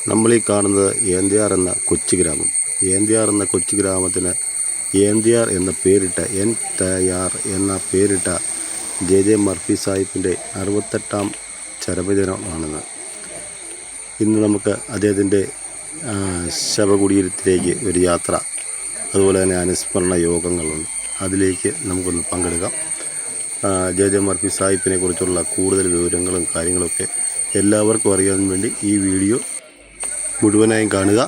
നമ്മളീ കാണുന്നത് ഏന്ത്യാർ എന്ന കൊച്ചു ഗ്രാമം. ഏന്ത്യാർ എന്ന കൊച്ചു ഗ്രാമത്തിന് ഏന്ത്യാർ എന്ന പേരിട്ട എന്ന പേരിട്ട ജെ മർഫി സാഹിബിൻ്റെ 68ാം ചരമദിനമാണെന്ന്. ഇന്ന് നമുക്ക് അദ്ദേഹത്തിൻ്റെ ശവകുടീരത്തിലേക്ക് ഒരു യാത്ര, അതുപോലെ തന്നെ അനുസ്മരണ യോഗങ്ങളുണ്ട്. അതിലേക്ക് നമുക്കൊന്ന് പങ്കെടുക്കാം. ജെ മർഫി സാഹിബിനെ കുറിച്ചുള്ള കൂടുതൽ വിവരങ്ങളും കാര്യങ്ങളൊക്കെ എല്ലാവർക്കും അറിയാൻ വേണ്ടി ഈ വീഡിയോ മുഴുവനായും കാണുക.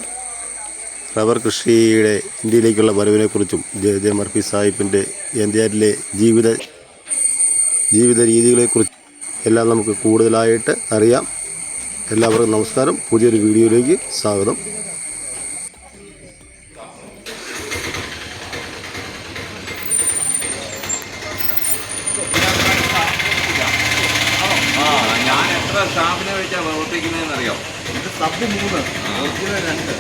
റബ്ബർ കൃഷിയുടെ ഇന്ത്യയിലേക്കുള്ള വരവിനെക്കുറിച്ചും ജെ മർഫി സാഹിബിൻ്റെ ഏന്ത്യാരിലെ ജീവിത രീതികളെക്കുറിച്ചും എല്ലാം നമുക്ക് കൂടുതലായിട്ട് അറിയാം. എല്ലാവർക്കും നമസ്കാരം. പുതിയൊരു വീഡിയോയിലേക്ക് സ്വാഗതം. ഞാൻ എത്ര സ്റ്റാഫിനെ വെച്ചാൽ പ്രവർത്തിക്കുന്നതെന്ന് അറിയാം. ഇത് സബ് 3, ഒറിജിനൽ 2.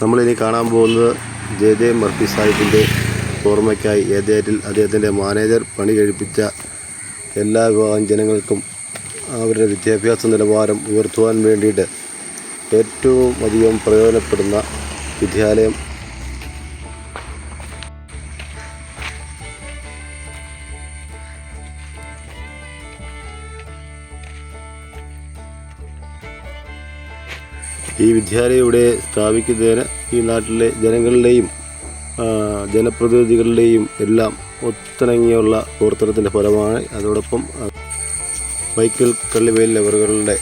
നമ്മളിനി കാണാൻ പോകുന്നത് ജെ മർഫി സാഹിബിൻ്റെ ഓർമ്മയ്ക്കായി ഏന്ത്യാരിൽ അദ്ദേഹത്തിൻ്റെ മാനേജർ പണി കഴിപ്പിച്ച എല്ലാ വിഭാഗം ജനങ്ങൾക്കും അവരുടെ വിദ്യാഭ്യാസ നിലവാരം ഉയർത്തുവാൻ വേണ്ടിയിട്ട് ഏറ്റവും അധികം പ്രയോജനപ്പെടുന്ന വിദ്യാലയം. ഈ വിദ്യാലയം ഇവിടെ സ്ഥാപിക്കുന്നതിന് ഈ നാട്ടിലെ ജനങ്ങളുടെയും ജനപ്രതിനിധികളുടെയും എല്ലാം ഒത്തിണങ്ങിയുള്ള പ്രവർത്തനത്തിൻ്റെ ഫലമാണ്. അതോടൊപ്പം മൈക്കിൾ കള്ളിവേൽ അവരുടെ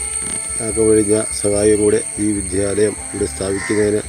അകവഴിഞ്ഞ സഹായം കൂടെ ഈ വിദ്യാലയം ഇവിടെ സ്ഥാപിക്കുന്നതിന്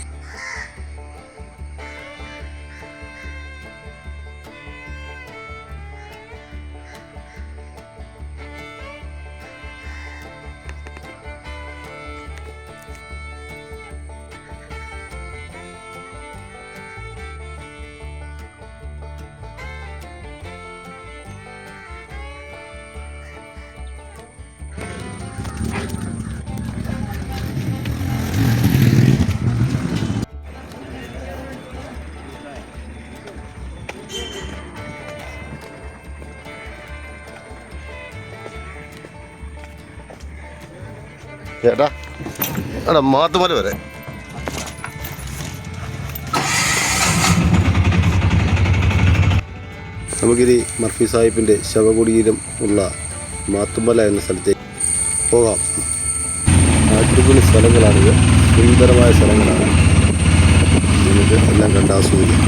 ചേട്ടാ അവിടെ മാത്തുമല വരെ നമുക്കിനി മർഫി സാഹിബിൻ്റെ ശവകുടീരം ഉള്ള മാത്തുമല എന്ന സ്ഥലത്തേക്ക് പോകാം. അടിപൊളി സ്ഥലങ്ങളാണിത്, സുന്ദരമായ സ്ഥലങ്ങളാണ്. നമുക്ക് എല്ലാം കണ്ടാസ്വദിക്കാം.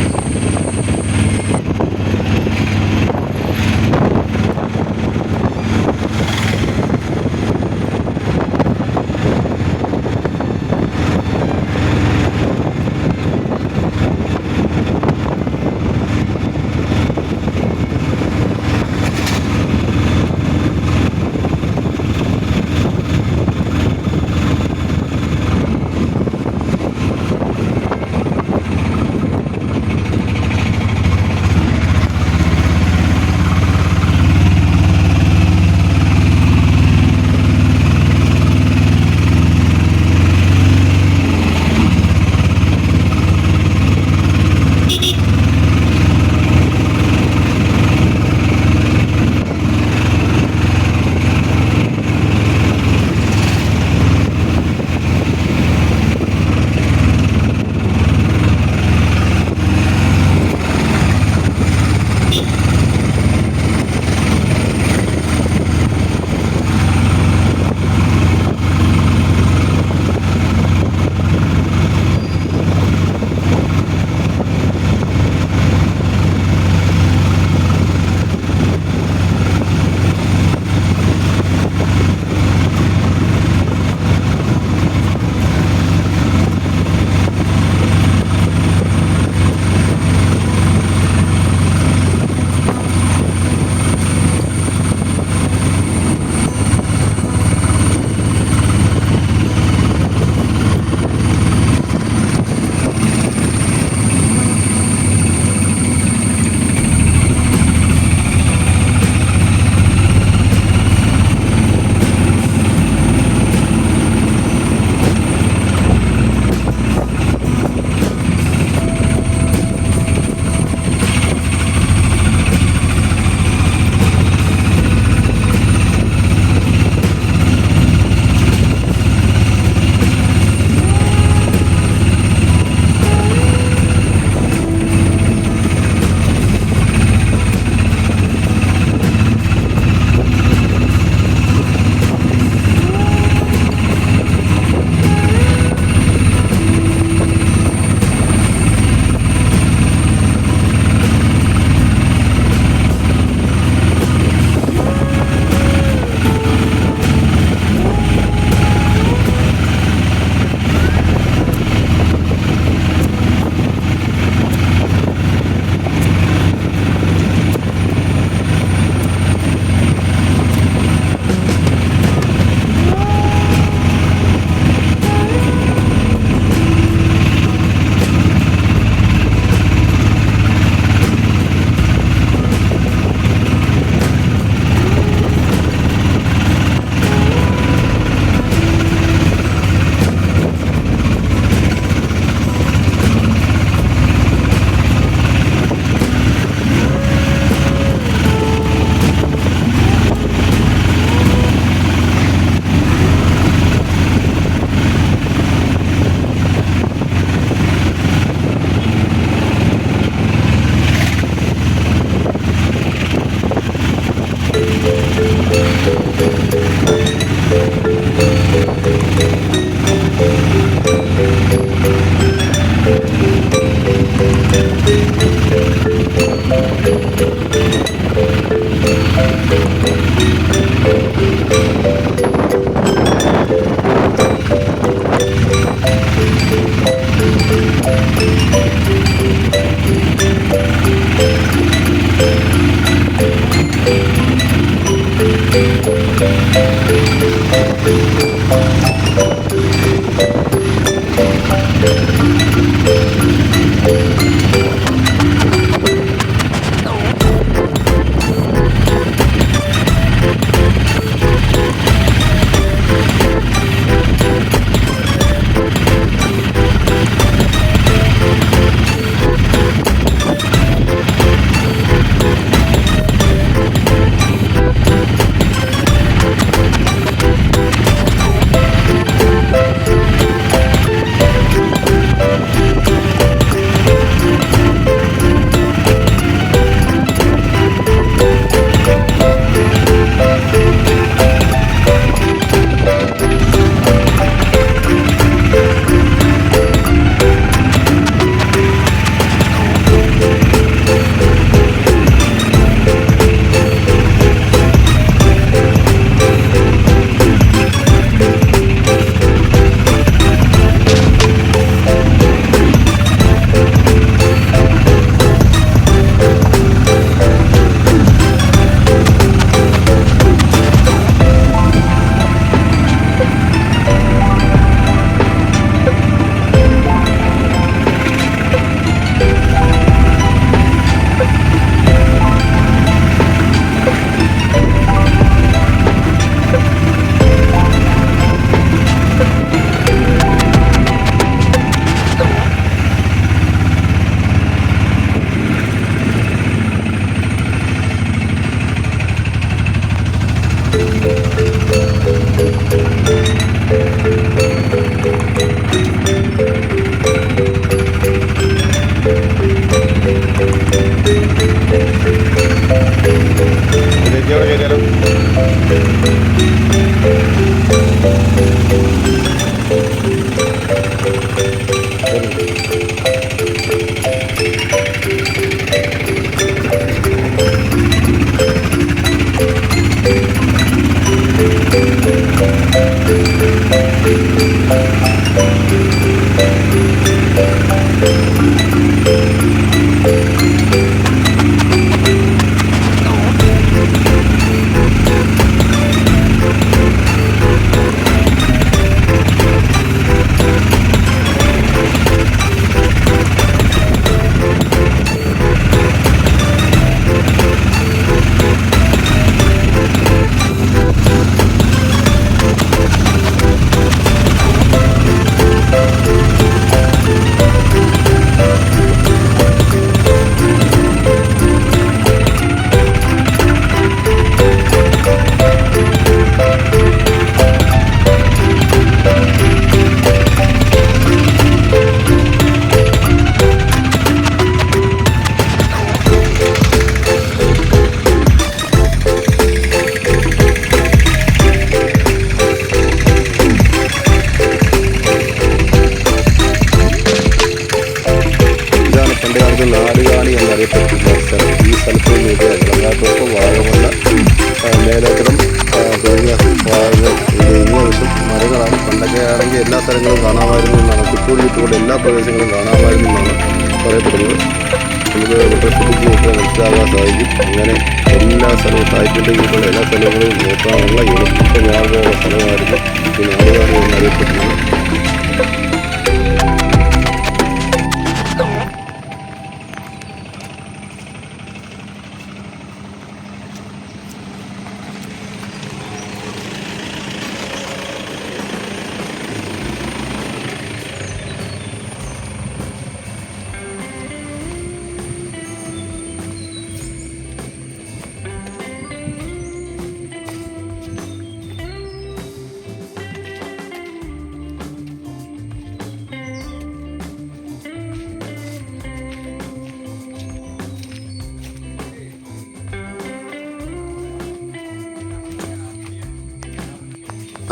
നാടുകാണി എന്നറിയപ്പെട്ടിരുന്ന സ്ഥലം. ഈ സ്ഥലത്ത് നിന്നൊക്കെ വെള്ളാട്ടൊപ്പം വാഗമണ്ണ മേലേക്കരം തുടങ്ങിയ ഭാഗങ്ങൾ ഇങ്ങോട്ടും മരങ്ങളാണ്. പണ്ടൊക്കെ ആണെങ്കിൽ എല്ലാ സ്ഥലങ്ങളും കാണാമായിരുന്നു എന്നാണ്, ചുറ്റുകൂടിയിട്ടുള്ള എല്ലാ പ്രദേശങ്ങളും കാണാമായിരുന്നു എന്നാണ് പറയപ്പെടുന്നത്. നമുക്ക് വളരെ സുഖിച്ച് മനസ്സിലാകാൻ സാധിക്കും. അങ്ങനെ എല്ലാ സ്ഥലവും സാഹിത്യത്തിൻ്റെ കീഴിലുള്ള എല്ലാ സ്ഥലങ്ങളും നോക്കാനുള്ള എളുപ്പ മാർഗമുള്ള സ്ഥലമായിരുന്നു ഈ നാടുകാണി എന്നറിയപ്പെടുന്നത്.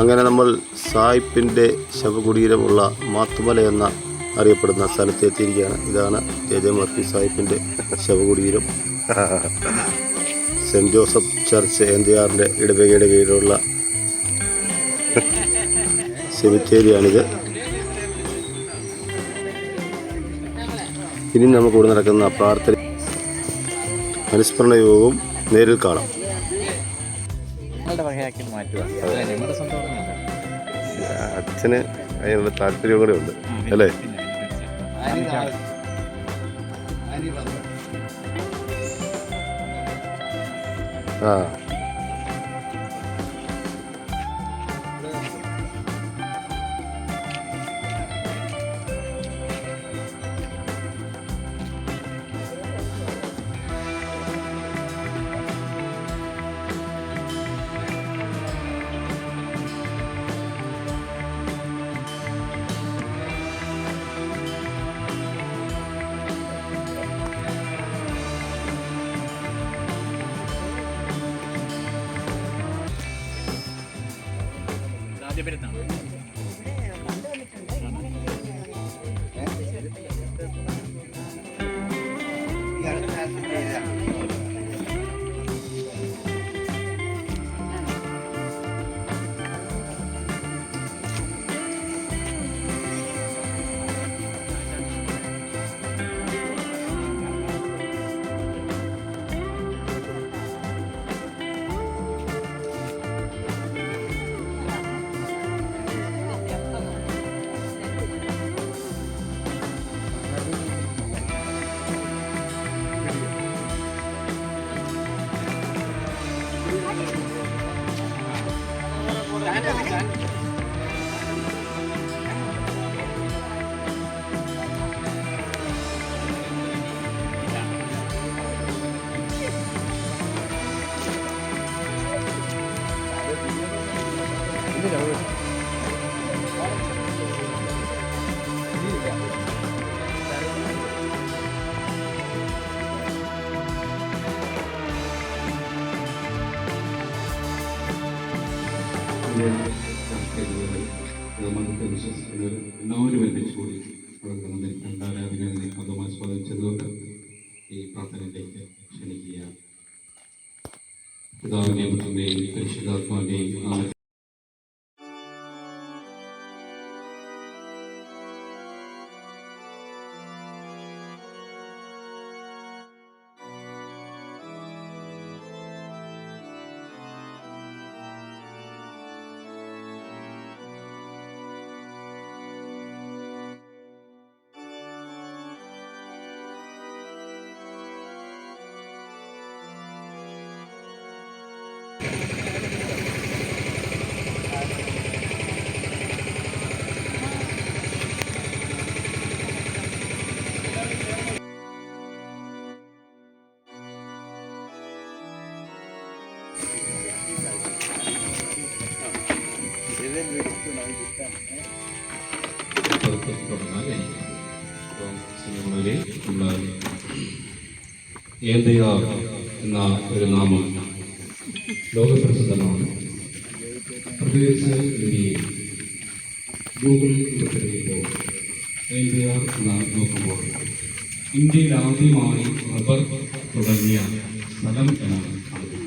അങ്ങനെ നമ്മൾ സായിപ്പിൻ്റെ ശവകുടീരമുള്ള മാത്തുമല എന്ന അറിയപ്പെടുന്ന സ്ഥലത്ത് എത്തിയിരിക്കുകയാണ്. ഇതാണ് ജെ മർഫി സാഹിബിൻ്റെ ശവകുടീരം. സെൻറ്റ് ജോസഫ് ചർച്ച് എന്തയാറിൻ്റെ ഇടവകയുടെ കീഴിലുള്ള സെമിത്തേരിയാണിത്. ഇനി നമുക്കിവിടെ നടക്കുന്ന പ്രാർത്ഥന അനുസ്മരണ യോഗവും നേരിൽ കാണാം. അച്ഛന് അതിനുള്ള താല്പര്യം കൂടെ ഉണ്ട് അല്ലേ? ആ മതത്തെ വിശ്വസിക്കുന്നവർ എല്ലാവരും എത്തിച്ചുകൂടി നമ്മുടെ രണ്ടാരാധനകളെ മതമാസ്വാദിച്ചതുകൊണ്ട് ഈ പ്രാർത്ഥനയിലേക്ക് ക്ഷണിക്കുകയാണ്. പിതാവിനെയും പുത്രനെയും പരിശുദ്ധാത്മാവിനെയും അവരെ നമ്മൾ ANDR എന്ന ഒരു നാമം ലോകപ്രസിദ്ധമാണ്. പ്രത്യേകിച്ച് ഇന്ത്യയിൽ ഗൂഗിളിൽ തിരയുമ്പോൾ ANDR എന്ന് നോക്കുമ്പോൾ ഇന്ത്യയിൽ ആദ്യമായി റബ്ബർ തുടങ്ങിയ സ്ഥലം എന്നാണ് കാണുന്നത്.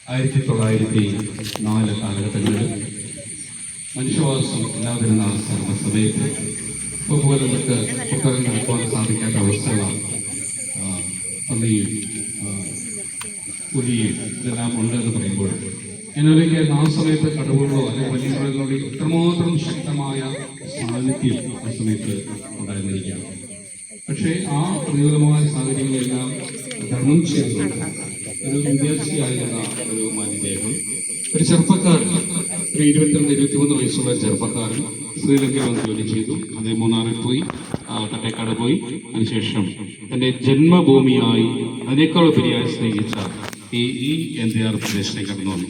1904 കാലഘട്ടങ്ങളിൽ മനുഷ്യവാസം ഇല്ലാതിരുന്ന സമയത്ത് ഇപ്പോൾ നമുക്ക് പുസ്തകം നടക്കുവാൻ സാധിക്കാത്ത അവസ്ഥകളാണ്. പന്നിയും പുലിയും ഇതെല്ലാം ഉണ്ട് എന്ന് പറയുമ്പോൾ എന്നൊരിക്കൽ ആ സമയത്ത് കടുവകളോ അല്ലെങ്കിൽ വന്യമൃഗങ്ങളുടെ എത്രമാത്രം ശക്തമായ സാന്നിധ്യം ആ സമയത്ത് ഉണ്ടായിരുന്നിരിക്കുകയാണ്. പക്ഷേ ആ പ്രതികൂലമായ സാഹചര്യങ്ങളെല്ലാം തരണം ചെയ്തുകൊണ്ട് ഒരു വിദ്യാർത്ഥിയായിരുന്ന ഒരു മാന്യദേഹം, ഒരു ചെറുപ്പക്കാരൻ, ഒരു 22-23 വയസ്സുള്ള ചെറുപ്പക്കാരൻ ശ്രീലങ്കയിൽ വന്ന് ജോലി ചെയ്തു. അദ്ദേഹം മൂന്നാറിൽ പോയി, തട്ടേക്കാട് പോയി. അതിനുശേഷം തൻ്റെ ജന്മഭൂമിയായി അതിനേക്കാൾ ഉപരിയായി സ്നേഹിച്ച ഈ NDR പ്രദേശത്തേക്ക് കടന്നു വന്നു.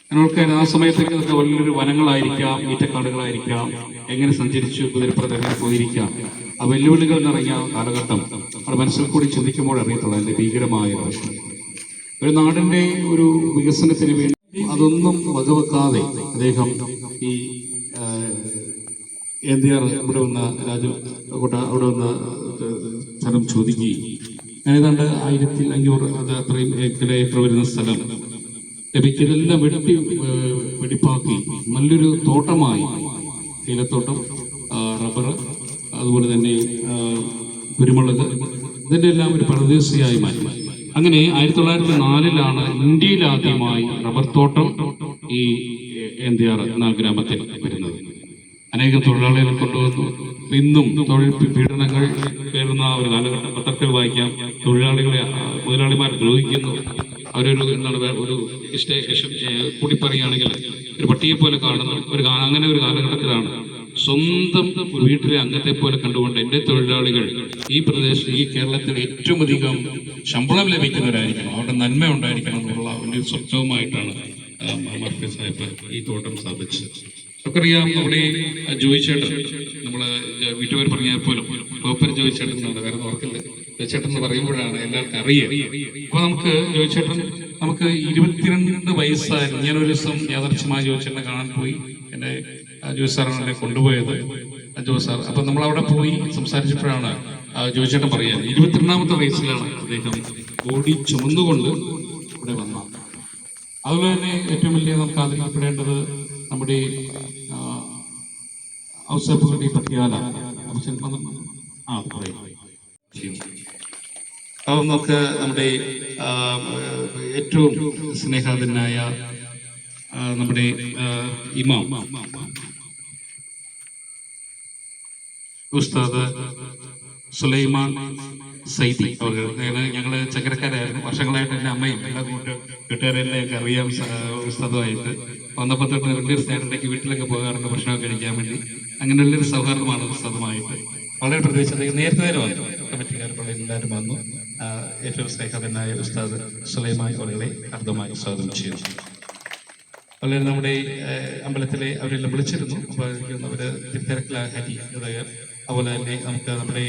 ഞങ്ങൾക്ക് ആ സമയത്തേക്ക് അതൊക്കെ വലിയൊരു വനങ്ങളായിരിക്കാം, ഈറ്റക്കാടുകളായിരിക്കാം, എങ്ങനെ സഞ്ചരിച്ചു കുതിരപ്പുറത്ത് എങ്ങനെ പോയിരിക്കാം. ആ വെല്ലുവിളികൾ നിറഞ്ഞ കാലഘട്ടം നമ്മുടെ മനസ്സിൽ കൂടി ചിന്തിക്കുമ്പോൾ അറിയത്തുള്ളൂ അതിൻ്റെ ഭീകരമായ അവസ്ഥ. ഒരു നാടിൻ്റെ ഒരു വികസനത്തിന് വേണ്ടി അതൊന്നും വകവെക്കാതെ അദ്ദേഹം ഈ NDR ഇവിടെ വന്ന് രാജകോട്ട അവിടെ വന്ന് സ്ഥലം ചോദിക്കുകയും ഏതാണ്ട് 1500 അത് അത്രയും ഏക്കർ വരുന്ന സ്ഥലം ലഭിക്കുന്നതെല്ലാം വെടിപ്പാക്കി നല്ലൊരു തോട്ടമായി, തേയിലത്തോട്ടം, റബ്ബർ, അതുപോലെ തന്നെ കുരുമുളക്, ഇതിൻ്റെ എല്ലാം ഒരു പരദേശിയായി മാറ്റി. അങ്ങനെ 1904 ഇന്ത്യയിൽ ആദ്യമായി റബ്ബർ തോട്ടം ഈ NDR എന്ന ഗ്രാമത്തിൽ വരുന്നത്. അനേകം തൊഴിലാളികളെ കൊണ്ടുവന്നു. ഇന്നും തൊഴിൽ പീഡനങ്ങൾ കയറുന്ന ഒരു കാലഘട്ടം പത്രത്തിൽ വായിക്കാം. മുതലാളിമാർ ദ്രോഹിക്കുന്നു, അവരൊരു ഒരു കൂടി പറയുകയാണെങ്കിൽ ഒരു പട്ടിയെ പോലെ കാണുന്നു. അങ്ങനെ ഒരു കാലഘട്ടത്തിലാണ് സ്വന്തം വീട്ടിലെ അംഗത്തെ പോലെ കണ്ടുകൊണ്ട് എൻ്റെ തൊഴിലാളികൾ ഈ പ്രദേശത്ത്, ഈ കേരളത്തിൽ ഏറ്റവും അധികം ശമ്പളം ലഭിക്കുന്നവരായിരിക്കണം, അവരുടെ നന്മ ഉണ്ടായിരിക്കണം എന്നുള്ള വലിയൊരു സ്വപ്നവുമായിട്ടാണ് മർഫി സാഹിബ് ഈ തോട്ടം സ്ഥാപിച്ചത്. നമുക്കറിയാം, നമ്മുടെ ജോയിച്ചേട്ടൻ, നമ്മള് വീട്ടുപേർ പറഞ്ഞാൽ പോലും ഗോപ്പർ ജോയിച്ചേട്ടൻ എന്നാണ്, വേറെ ഓർക്കില്ല, ജോയിച്ചേട്ടൻ എന്ന് പറയുമ്പോഴാണ് എല്ലാവർക്കും അറിയുക. അപ്പൊ നമുക്ക് ജോയിച്ചേട്ടൻ, നമുക്ക് 22 വയസ്സായിരുന്നു. ഞാനൊരു ദിവസം യാദർച്ഛമായി ജോയിച്ചേട്ടനെ കാണാൻ പോയി. എൻ്റെ ജോസ് സാറാണ് എന്നെ കൊണ്ടുപോയത്, ജോസ് സാർ. അപ്പൊ നമ്മൾ അവിടെ പോയി സംസാരിച്ചപ്പോഴാണ് ജോയിച്ചേട്ടൻ പറയാൻ 22ാമത്തെ വയസ്സിലാണ് അദ്ദേഹം ബോഡി ചുമന്നുകൊണ്ട് ഇവിടെ വന്നത്. അതുപോലെ തന്നെ ഏറ്റവും വലിയ നമുക്ക് ആദരിക്കപ്പെടേണ്ടത് നമ്മുടെ ഔസേപ്പുകുട്ടി പട്ടിയാല അത് നമുക്ക് നമ്മുടെ ഏറ്റവും സ്നേഹാധനായ നമ്മുടെ ഇമാം ഉസ്താദ് സുലൈമാൻ സൈദി അവർ, ഞങ്ങള് ചക്കരക്കാരായിരുന്നു. വർഷങ്ങളായിട്ട് എൻ്റെ അമ്മയും എല്ലാ കൂട്ടുകാരെല്ലാം ഞങ്ങൾക്ക് അറിയാം. ഉസ്താദുമായിട്ട് വന്നപ്പോൾ തൊട്ട് വലിയൊരു സ്നേഹത്തിലേക്ക് വീട്ടിലൊക്കെ പോകാറുണ്ട് ഭക്ഷണമൊക്കെ കഴിക്കാൻ വേണ്ടി. അങ്ങനെ വലിയൊരു സൗഹാർദ്ദമാണ് ഉസ്താദുമായിട്ട്. വളരെ പ്രത്യേകിച്ച് അദ്ദേഹം നേരത്തെ വന്നു, കമ്മിറ്റിക്കാർക്കുള്ള എല്ലാവരും വന്നു. ഏറ്റവും സ്നേഹതനായ ഉസ്താദ് സുലൈമാൻ അവരെ അർദ്ധമായി സ്വാഗതം ചെയ്തു. വളരെ നമ്മുടെ അമ്പലത്തിലെ അവരെല്ലാം വിളിച്ചിരുന്നു. അപ്പോൾ അവര് തിരക്കിലായ ഹരി ഉദയർ, അതുപോലെ തന്നെ നമുക്ക് നമ്മുടെ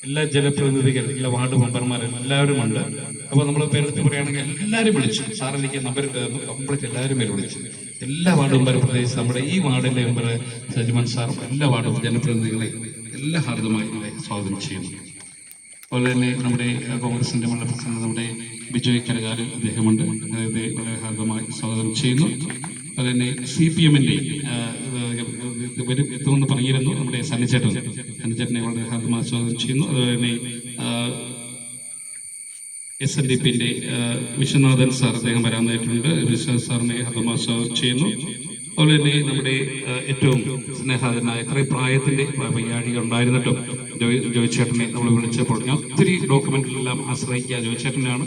എല്ലാ ജനപ്രതിനിധികൾ, എല്ലാ വാർഡ് മെമ്പർമാരും എല്ലാവരും ഉണ്ട്. അപ്പോൾ നമ്മൾ പേരെടുത്ത് പറയുകയാണെങ്കിൽ എല്ലാവരും വിളിച്ചു. സാറിലേക്ക് നമ്പർ കംപ്ലീറ്റ് എല്ലാവരും പേര് വിളിച്ചു. എല്ലാ വാർഡ് മെമ്പർ, പ്രത്യേകിച്ച് നമ്മുടെ ഈ വാർഡിലെ മെമ്പർ സജിമാൻ സാറും എല്ലാ വാർഡ് ജനപ്രതിനിധികളെ എല്ലാ ഹാർദമായി സ്വാഗതം ചെയ്യുന്നു. അതുപോലെ തന്നെ നമ്മുടെ കോൺഗ്രസിന്റെ മണ്ഡല പ്രസിഡന്റ് നമ്മുടെ ബിജോയ് കരകാരൻ അദ്ദേഹമുണ്ട്, അദ്ദേഹത്തെ വളരെ ഹാർദമായി സ്വാഗതം ചെയ്യുന്നു. അതുപോലെ തന്നെ CPM-ന്റെ എത്തുമെന്ന് പറഞ്ഞിരുന്നു നമ്മുടെ സന്നിച്ചേട്ടനെ വളരെ ഹാർദമായി സ്വാഗതം ചെയ്യുന്നു. അതുപോലെ തന്നെ SNDP-ന്റെ വിശ്വനാഥൻ സാർ അദ്ദേഹം വരാനായിട്ടുണ്ട്. വിശ്വനാഥ് സാറിനെ ഹാർദമായി സ്വാഗതം ചെയ്യുന്നു. അതുപോലെ തന്നെ നമ്മുടെ ഏറ്റവും സ്നേഹാദരനായ ഇത്രയും പ്രായത്തിന്റെ വയ്യാഴിക ഉണ്ടായിരുന്നിട്ടും ജോയിച്ചേട്ടനെ നമ്മൾ വിളിച്ചപ്പോൾ ഞാൻ ഒത്തിരി ഡോക്യുമെന്റിലെല്ലാം ആശ്രയിക്കുക ജോയിച്ചേട്ടനാണ്.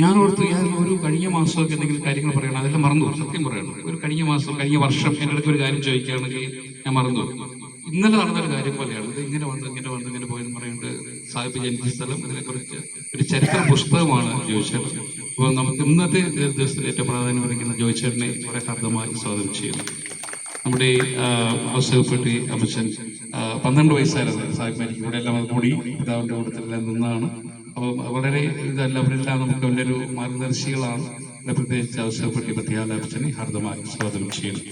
ഞാൻ ഓർത്ത് ഒരു കഴിഞ്ഞ മാസമൊക്കെ എന്തെങ്കിലും കാര്യങ്ങൾ പറയണം, അതെല്ലാം മറന്നു. സത്യം പറയണം, ഒരു കഴിഞ്ഞ മാസം കഴിഞ്ഞ വർഷം എൻ്റെ അടുത്ത് ഒരു കാര്യം ചോദിക്കുകയാണെങ്കിൽ ഞാൻ മറന്നു. ഇന്നലെ നടന്നൊരു കാര്യം പോലെയാണ്. ഇത് ഇങ്ങനെ വന്ന് ഇങ്ങനെ പോയെന്ന് പറയുന്നത് സാഹിബ് ജനിച്ച സ്ഥലം, ഇതിനെക്കുറിച്ച് ഒരു ചരിത്ര പുസ്തകമാണ് ജോയിച്ചേട്ടൻ. അപ്പോൾ നമുക്ക് ഇന്നത്തെ ദിവസത്തിൽ ഏറ്റവും പ്രാധാന്യം വഹിക്കുന്ന ജോയിച്ചേട്ടനെ വളരെ ഹാർദമായി സ്വാഗതം ചെയ്യുന്നു. നമ്മുടെ ഔസേപ്പുകുട്ടി അമ്മച്ചൻ 12 വയസ്സായിരുന്നു സാഹിബ് മരിക്കും. ഇവിടെ എല്ലാം അത് കൂടി പിതാവിൻ്റെ കൂട്ടത്തിലെല്ലാം നിന്നാണ്. അപ്പം വളരെ അവരെല്ലാം നമുക്ക് വലിയൊരു മാർഗദർശികളാണ്. പ്രത്യേകിച്ച് അവസരപ്പെട്ടി പത്യാലാപത്തിന് ഹാർദമായി സ്വാഗതം ചെയ്യുന്നു.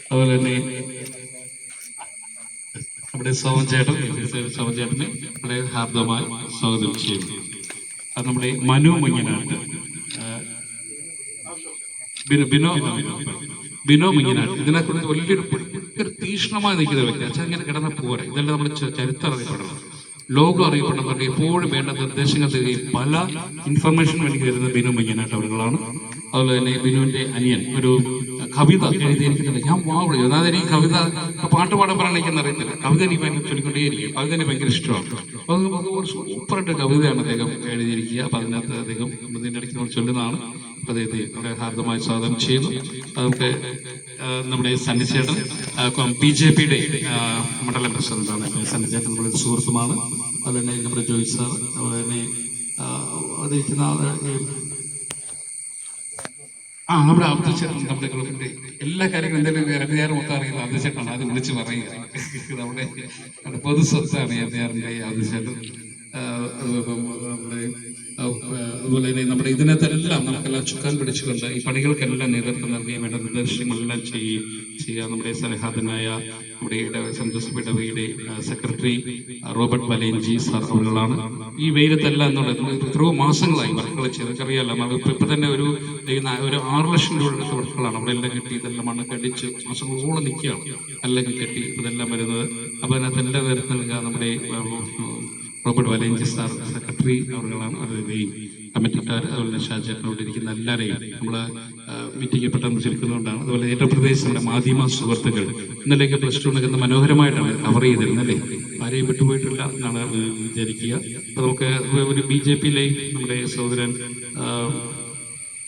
അതുപോലെ തന്നെ നമ്മുടെ സോമചേട്ടനെ വളരെ ഹാർദമായി സ്വാഗതം ചെയ്യുന്നു. അത് നമ്മുടെ മനു മുഞ്ഞനാട്ട്, ബിനോ മുഞ്ഞനാട്ട്. ഇതിനെക്കുറിച്ച് വലിയൊരു തീക്ഷ്ണമായി നിൽക്കുന്ന വ്യക്തി. അച്ഛൻ ഇങ്ങനെ കിടന്ന പോരെ, ഇതെല്ലാം നമ്മുടെ ചരിത്രം അറിയപ്പെടണം, ലോകം അറിയപ്പെടണം. എപ്പോഴും വേണ്ട നിർദ്ദേശങ്ങൾ തരികയും പല ഇൻഫർമേഷൻ വേണ്ടി വരുന്നത് ബിനു മുഞ്ഞനാട്ട് അവരുകളാണ്. അതുപോലെ തന്നെ ബിനുവിന്റെ അനിയൻ ഒരു കവിത എഴുതിയിരിക്കുന്നില്ല. ഞാൻ വിളിച്ചു അതായത് ഈ കവിത പാട്ട് പാടാൻ പറയാൻ എനിക്കെന്ന് അറിയത്തില്ല. കവിത എനിക്ക് ഭയങ്കര ചൊല്ലിക്കൊണ്ടേയിരിക്കും. കവിത എനിക്ക് ഭയങ്കര ഇഷ്ടമാണ്. അപ്പോൾ നമുക്ക് സൂപ്പറായിട്ട് കവിതയാണ് അദ്ദേഹം എഴുതിയിരിക്കുക. അപ്പം അതിനകത്ത് അദ്ദേഹം ഇതിൻ്റെ ഇടയ്ക്ക് നമ്മൾ ചൊല്ലുന്നതാണ്. അപ്പം അദ്ദേഹത്തെ വളരെ ഹാർദമായി സ്വാഗതം ചെയ്യുന്നു. നമുക്ക് നമ്മുടെ സണ്ണിച്ചേട്ടൻ BJPയുടെ മണ്ഡലം പ്രസിഡന്റാണ്. സണ്ണിച്ചേട്ടൻ നമ്മുടെ സുഹൃത്തുമാണ്. അതുപോലെ തന്നെ നമ്മുടെ ജോയ് സാർ, അതുപോലെ തന്നെ അതിരിക്കുന്ന നമ്മുടെ അബ്ദുച്ചേട്ടൻ, നമ്മുടെ ഗ്രൂപ്പിന്റെ എല്ലാ കാര്യങ്ങളും എന്തെങ്കിലും എൻആർ മൊത്തം അറിയുന്ന അബ്ദുച്ചേട്ടനാണ്. അത് വിളിച്ച് പറയുക. നമ്മുടെ പൊതു സ്വത്താണ് എൻആറിന്റെ അബ്ദുച്ചേട്ടൻ. അതുപോലെ തന്നെ നമ്മുടെ ഇതിനകത്തെല്ലാം നമുക്കെല്ലാം ചുക്കാൻ പിടിച്ചുകൊണ്ട് ഈ പണികൾക്കെല്ലാം നേതൃത്വം നൽകുകയും വേണ്ട നിർദ്ദേശങ്ങളെല്ലാം ചെയ്യുക നമ്മുടെ സലഹാദനായ നമ്മുടെ സെന്റ് ജോസഫ് ഇടവകയുടെ സെക്രട്ടറി റോബർട്ട് വലേഞ്ചി സാർ അവരുകളാണ്. ഈ വെയിലത്തെല്ലാം എത്രയോ മാസങ്ങളായി വർക്കുകൾ ചെയ്തൊക്കെ നമുക്ക് ഇപ്പം തന്നെ ഒരു 6 ലക്ഷം രൂപ എടുത്ത വർക്കുകളാണ് അവിടെ എല്ലാം കെട്ടി. ഇതെല്ലാം മണ്ണൊക്കെ അടിച്ച് മാസങ്ങളോളം നിൽക്കുകയാണ് അല്ലെങ്കിൽ കെട്ടി ഇതെല്ലാം വരുന്നത്. അപ്പോൾ അതിനകത്ത് എല്ലാ നേരത്തിൽ നൽകുക നമ്മുടെ റോബർട്ട് വലേഞ്ചി സാർ സെക്രട്ടറി അവരുകളാണ്. അതുകയും കമ്മിറ്റിക്കാർ, അതുപോലെ ഷാജേട്ടനോട് ഇരിക്കുന്ന എല്ലാവരെയും നമ്മൾ മീറ്റിംഗ് പെട്ടെന്ന് ചുരുക്കുന്നതുകൊണ്ടാണ്. അതുപോലെ ഏറ്റവും പ്രത്യേകിച്ച് നമ്മുടെ മാധ്യമ സുഹൃത്തുക്കൾ ഇന്നലേക്ക് +2 നിൽക്കുന്ന മനോഹരമായിട്ടാണ് കവർ ചെയ്തിരുന്നത് അല്ലേ. ആരെയും വിട്ടുപോയിട്ടില്ല എന്നാണ് വിചാരിക്കുക. അപ്പോൾ നമുക്ക് ഒരു BJPയിലെ നമ്മുടെ സഹോദരൻ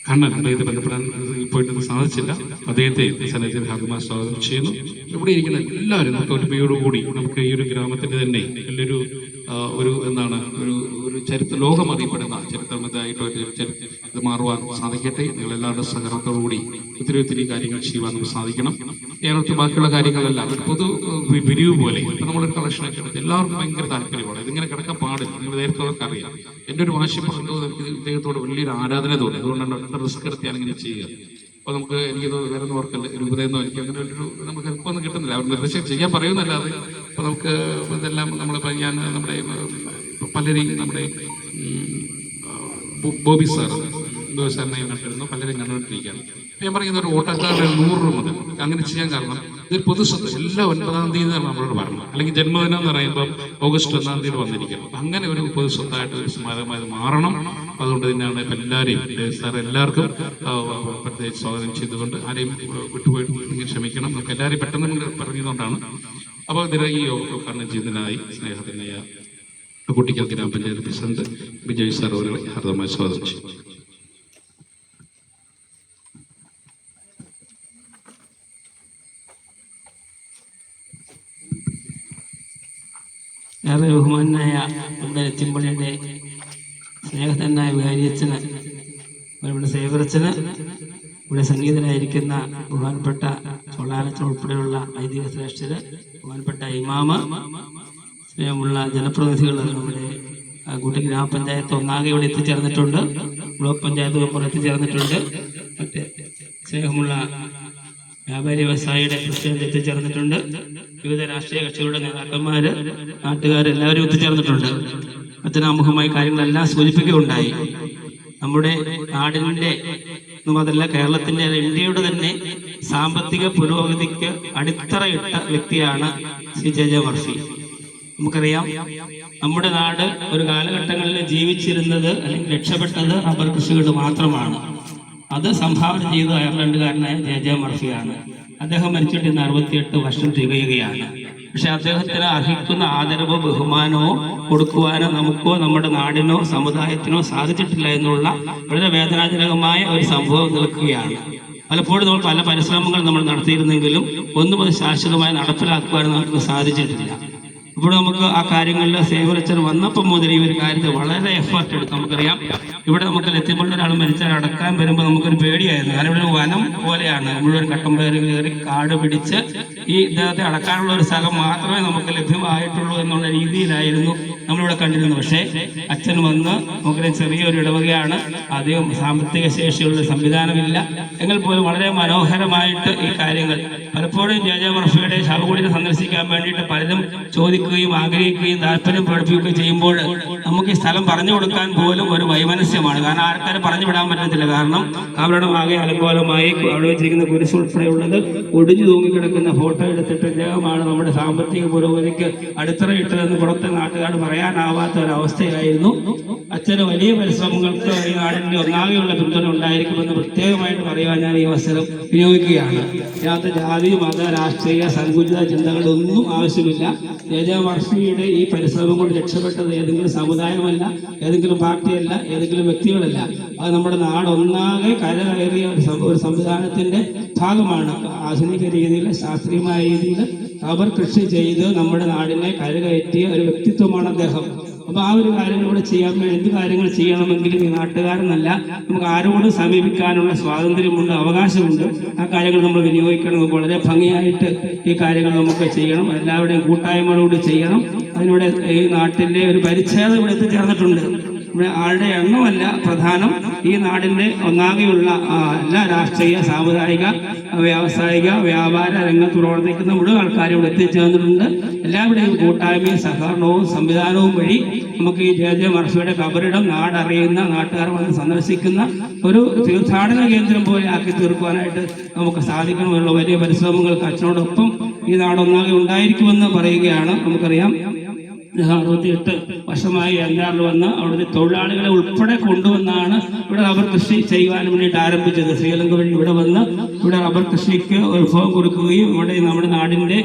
കണ്ണൻ അദ്ദേഹത്തെ ബന്ധപ്പെടാൻ പോയിട്ട് സാധിച്ചില്ല. അദ്ദേഹത്തെ സന്നിധിയിൽ ഹാർദമായി സ്വാഗതം ചെയ്യുന്നു. ഇവിടെ ഇരിക്കുന്ന എല്ലാവരും നമുക്ക് ഒരുമയോടുകൂടി നമുക്ക് ഈ ഒരു ഗ്രാമത്തിന്റെ തന്നെ വലിയൊരു ഒരു ചരിത്ര ലോകം അറിയപ്പെടുന്ന ചരിത്രമായിട്ട് ഇത് മാറുവാൻ സാധിക്കട്ടെ. നിങ്ങളെല്ലാവരുടെ സഹകരണത്തോടുകൂടി ഒത്തിരി കാര്യങ്ങൾ ചെയ്യുവാൻ നമുക്ക് സാധിക്കണം. കേരളത്തിൽ ബാക്കിയുള്ള കാര്യങ്ങളെല്ലാം ഒരു പൊതു പിരിവ് പോലെ ഇപ്പം നമ്മളൊരു കളക്ഷനൊക്കെ എടുത്ത് എല്ലാവർക്കും ഭയങ്കര താല്പര്യമാണ്. ഇതിങ്ങനെ കിടക്കാൻ പാടില്ല. നിങ്ങൾ നേരത്തെ അറിയാം. എൻ്റെ ഒരു വാശി പറഞ്ഞു എനിക്ക് ഇദ്ദേഹത്തോട് വലിയൊരു ആരാധന തോന്നി. അതുകൊണ്ടാണ് റിസ്ക് എടുത്തിയാണ് ഇങ്ങനെ ചെയ്യുക. അപ്പോൾ നമുക്ക് എനിക്കത് വേറെ ഓർക്കല്ല രൂപതയെന്നോ എനിക്ക് അങ്ങനെ ഒരു നമുക്ക് ഹെൽപ്പൊന്നും കിട്ടുന്നില്ല. അവർ നിർദ്ദേശം ചെയ്യാൻ പറയുന്നല്ലാതെ. അപ്പോൾ നമുക്ക് ഇതെല്ലാം നമ്മളിപ്പോൾ ഞാൻ നമ്മുടെ പലരെയും നമ്മുടെ ബോബി സാറിനെ കണ്ടിരുന്നു. പലരും കണ്ടുകൊണ്ടിരിക്കുകയാണ്. ഞാൻ പറയുന്ന ഒരു ഓട്ടക്കാരുടെ 100 രൂപ മുതൽ അങ്ങനെ ചെയ്യാൻ കാരണം ഇതൊരു പൊതുസ്വത്ത്. എല്ലാ 9-ാം തീയതി നമ്മളോട് പറഞ്ഞു. അല്ലെങ്കിൽ ജന്മദിനം എന്ന് പറയുമ്പോൾ ഓഗസ്റ്റ് 1-ാം തീയതി വന്നിരിക്കണം. അങ്ങനെ ഒരു പൊതുസ്വത്തായിട്ട് ഒരു സ്മാരകമായി മാറണം. അതുകൊണ്ട് തന്നെയാണ് ഇപ്പം എല്ലാവരെയും സാർ എല്ലാവർക്കും പ്രത്യേകിച്ച് സ്വാഗതം ചെയ്തുകൊണ്ട് ആരെയും വിട്ടുപോയിട്ട് ക്ഷമിക്കണം. നമുക്ക് എല്ലാവരെയും പെട്ടെന്ന് പറഞ്ഞതുകൊണ്ടാണ്. അപ്പോൾ ഈ ഉദ്ഘാടനം ചെയ്തതിനായി സ്നേഹത്തിനായ കുട്ടിക്കൽ ഗ്രാമപഞ്ചായത്ത് പ്രസിഡന്റ് വിജയ് സാർ അവരെ ഹാർദമായി സ്വാഗതം ചെയ്യും. ഏറെ ബഹുമാനായ നമ്മുടെ എത്തിമ്പള്ളിയുടെ സ്നേഹത്തനായ വികാരിയച്ഛന്, ഇവിടെ സേവറച്ചന്, ഇവിടെ സംഗീതനായിരിക്കുന്ന ബഹുമാനപ്പെട്ട ചൊള്ളാനച്ചൻ ഉൾപ്പെടെയുള്ള ഐതിഹ്യ ശ്രേഷ്ഠര്, ബഹുമാനപ്പെട്ട ഇമാമ, സ്നേഹമുള്ള ജനപ്രതിനിധികൾ, നമ്മുടെ കൂട്ടി ഗ്രാമപഞ്ചായത്ത് ഒന്നാകെ ഇവിടെ എത്തിച്ചേർന്നിട്ടുണ്ട്. ബ്ലോക്ക് പഞ്ചായത്ത് മെമ്പർ എത്തിച്ചേർന്നിട്ടുണ്ട്. മറ്റ് സ്നേഹമുള്ള വ്യാപാരി വ്യവസായിയുടെ പ്രസിഡന്റ് എത്തിച്ചേർന്നിട്ടുണ്ട്. വിവിധ രാഷ്ട്രീയ കക്ഷികളുടെ നേതാക്കന്മാര്, നാട്ടുകാരെല്ലാവരും എത്തിച്ചേർന്നിട്ടുണ്ട്. അച്ഛനാമുഖമായ കാര്യങ്ങളെല്ലാം സൂചിപ്പിക്കുകയുണ്ടായി. നമ്മുടെ നാടിൻ്റെ അതല്ല കേരളത്തിന്റെ ഇന്ത്യയുടെ തന്നെ സാമ്പത്തിക പുരോഗതിക്ക് അടിത്തറയിട്ട വ്യക്തിയാണ് ശ്രീ ജെ മർഫി. നമുക്കറിയാം, നമ്മുടെ നാട് ഒരു കാലഘട്ടങ്ങളിൽ ജീവിച്ചിരുന്നത് അല്ലെങ്കിൽ രക്ഷപ്പെട്ടത് റബ്ബർ കൃഷികൾ മാത്രമാണ്. അത് സംഭാവന ചെയ്ത അയർലൻഡുകാരനായ ജെ മർഫിയാണ്. അദ്ദേഹം മരിച്ചിട്ട് ഇന്ന് 68 വർഷം തികയുകയാണ്. പക്ഷെ അദ്ദേഹത്തിന് അർഹിക്കുന്ന ആദരവോ ബഹുമാനമോ കൊടുക്കുവാനോ നമുക്കോ നമ്മുടെ നാടിനോ സമുദായത്തിനോ സാധിച്ചിട്ടില്ല എന്നുള്ള വളരെ വേദനാജനകമായ ഒരു സംഭവം നിൽക്കുകയാണ്. പലപ്പോഴും നമ്മൾ പല പരിശ്രമങ്ങൾ നമ്മൾ നടത്തിയിരുന്നെങ്കിലും ഒന്നും അത് ശാശ്വതമായി നടപ്പിലാക്കുവാൻ നമുക്ക് സാധിച്ചിട്ടില്ല. ഇവിടെ നമുക്ക് ആ കാര്യങ്ങളിൽ സേവനച്ചൻ വന്നപ്പം മുതൽ ഈ ഒരു കാര്യത്തിൽ വളരെ എഫേർട്ട് എടുത്ത് നമുക്കറിയാം. ഇവിടെ നമുക്ക് ലത്തിപ്പള്ളി ഒരാൾ മരിച്ചാൽ അടക്കാൻ വരുമ്പോൾ നമുക്കൊരു പേടിയായിരുന്നു. കാരണം ഇവിടെ ഒരു വനം പോലെയാണ്, മുഴുവൻ കട്ടമ്പേര് കയറി കാട് പിടിച്ച് ഈ ഇദ്ദേഹത്തെ അടക്കാനുള്ള ഒരു സ്ഥലം മാത്രമേ നമുക്ക് ലഭ്യമായിട്ടുള്ളൂ എന്നുള്ള രീതിയിലായിരുന്നു നമ്മളിവിടെ കണ്ടിരുന്നത്. പക്ഷേ അച്ഛൻ വന്ന് നമുക്കൊരു ചെറിയൊരു ഇടവകയാണ്, അധികം സാമ്പത്തിക ശേഷിയുള്ള സംവിധാനമില്ല, എങ്കിൽ പോലും വളരെ മനോഹരമായിട്ട് ഈ കാര്യങ്ങൾ പലപ്പോഴും ജെ മർഫിയുടെ ശവകുടീരം സന്ദർശിക്കാൻ വേണ്ടിയിട്ട് പലരും ചോദിക്കുകയും ആഗ്രഹിക്കുകയും താല്പര്യം പ്രകടിപ്പിക്കുകയും ചെയ്യുമ്പോൾ നമുക്ക് ഈ സ്ഥലം പറഞ്ഞു കൊടുക്കാൻ പോലും ഒരു വൈമനസ്യമാണ്. കാരണം ആൾക്കാരെ പറഞ്ഞു വിടാൻ പറ്റത്തില്ല. കാരണം അവരുടെ ആകെ അലങ്കോലമായി അവിടെ വെച്ചിരിക്കുന്ന കുരിശ് ഉൾപ്പെടെയുള്ളത് ഒടിഞ്ഞു തൂങ്ങിക്കിടക്കുന്ന ഫോട്ടോ എടുത്തിട്ട് ഇദ്ദേഹമാണ് നമ്മുടെ സാമ്പത്തിക പുരോഗതിക്ക് അടിത്തറയിട്ടതെന്ന് പുറത്തെ നാട്ടുകാർ പറയാനാവാത്ത ഒരവസ്ഥയായിരുന്നു. അച്ഛന് വലിയ പരിശ്രമങ്ങൾക്ക് ഈ നാടിൻ്റെ ഒന്നാകെയുള്ള പിന്തുണ ഉണ്ടായിരിക്കുമെന്ന് പ്രത്യേകമായിട്ട് പറയുവാൻ ഞാൻ ഈ അവസരം വിനിയോഗിക്കുകയാണ്. ഇതിനകത്ത് ജാതി, മത, രാഷ്ട്രീയ സങ്കുചിത ചിന്തകളൊന്നും ആവശ്യമില്ല. ജെ മർഫിയുടെ ഈ പരിശ്രമം കൊണ്ട് രക്ഷപ്പെട്ടത് ഏതെങ്കിലും സമുദായമല്ല, ഏതെങ്കിലും പാർട്ടിയല്ല, ഏതെങ്കിലും വ്യക്തികളല്ല. അത് നമ്മുടെ നാടൊന്നാകെ കരകയറിയ ഒരു സംവിധാനത്തിന്റെ ഭാഗമാണ്. ആധുനിക രീതിയിൽ, ശാസ്ത്രീയമായ രീതിയിൽ റബ്ബർ കൃഷി ചെയ്ത് നമ്മുടെ നാടിനെ കരകയറ്റിയ ഒരു വ്യക്തിത്വമാണ് അദ്ദേഹം. അപ്പോൾ ആ ഒരു കാര്യങ്ങളൂടെ ചെയ്യാൻ വേണ്ടി എന്ത് കാര്യങ്ങൾ ചെയ്യണമെങ്കിലും ഈ നാട്ടുകാരെന്നല്ല, നമുക്ക് ആരോടും സമീപിക്കാനുള്ള സ്വാതന്ത്ര്യമുണ്ട്, അവകാശമുണ്ട്. ആ കാര്യങ്ങൾ നമ്മൾ വിനിയോഗിക്കണം. വളരെ ഭംഗിയായിട്ട് ഈ കാര്യങ്ങൾ നമുക്ക് ചെയ്യണം. എല്ലാവരുടെയും കൂട്ടായ്മയോടുകൂടി ചെയ്യണം. അതിലൂടെ ഈ നാട്ടിൻ്റെ ഒരു പരിച്ഛേദം ഇവിടെ എത്തിച്ചേർന്നിട്ടുണ്ട്. ഇവിടെ ആളുടെ എണ്ണമല്ല പ്രധാനം, ഈ നാടിൻ്റെ ഒന്നാകെയുള്ള എല്ലാ രാഷ്ട്രീയ, സാമുദായിക, വ്യാവസായിക, വ്യാപാര രംഗത്ത് പ്രവർത്തിക്കുന്ന മുഴുവൻ ആൾക്കാരും ഇവിടെ എത്തിച്ചേർന്നിട്ടുണ്ട്. എല്ലാവരുടെയും കൂട്ടായ്മയും സഹകരണവും സംവിധാനവും വഴി നമുക്ക് ഈ ജെ മർഫിയുടെ കബറിടം നാടറിയുന്ന, നാട്ടുകാർ വന്ന് സന്ദർശിക്കുന്ന ഒരു തീർത്ഥാടന കേന്ദ്രം പോലെ ആക്കി തീർക്കുവാനായിട്ട് നമുക്ക് സാധിക്കണമെന്നുള്ള വലിയ പരിശ്രമങ്ങൾക്ക് അച്ഛനോടൊപ്പം ഈ നാടൊന്നാകെ ഉണ്ടായിരിക്കുമെന്ന് പറയുകയാണ്. നമുക്കറിയാം 68 വർഷമായി അഞ്ചാറിൽ വന്ന് അവിടുത്തെ തൊഴിലാളികളെ ഉൾപ്പെടെ കൊണ്ടുവന്നാണ് ഇവിടെ റബ്ബർ കൃഷി ചെയ്യുവാൻ വേണ്ടിയിട്ട് ആരംഭിച്ചത്. ശ്രീലങ്ക വഴി ഇവിടെ വന്ന് ഇവിടെ റബ്ബർ കൃഷിക്ക് ഉത്ഭവം കൊടുക്കുകയും ഇവിടെ നമ്മുടെ നാടിൻ്റെ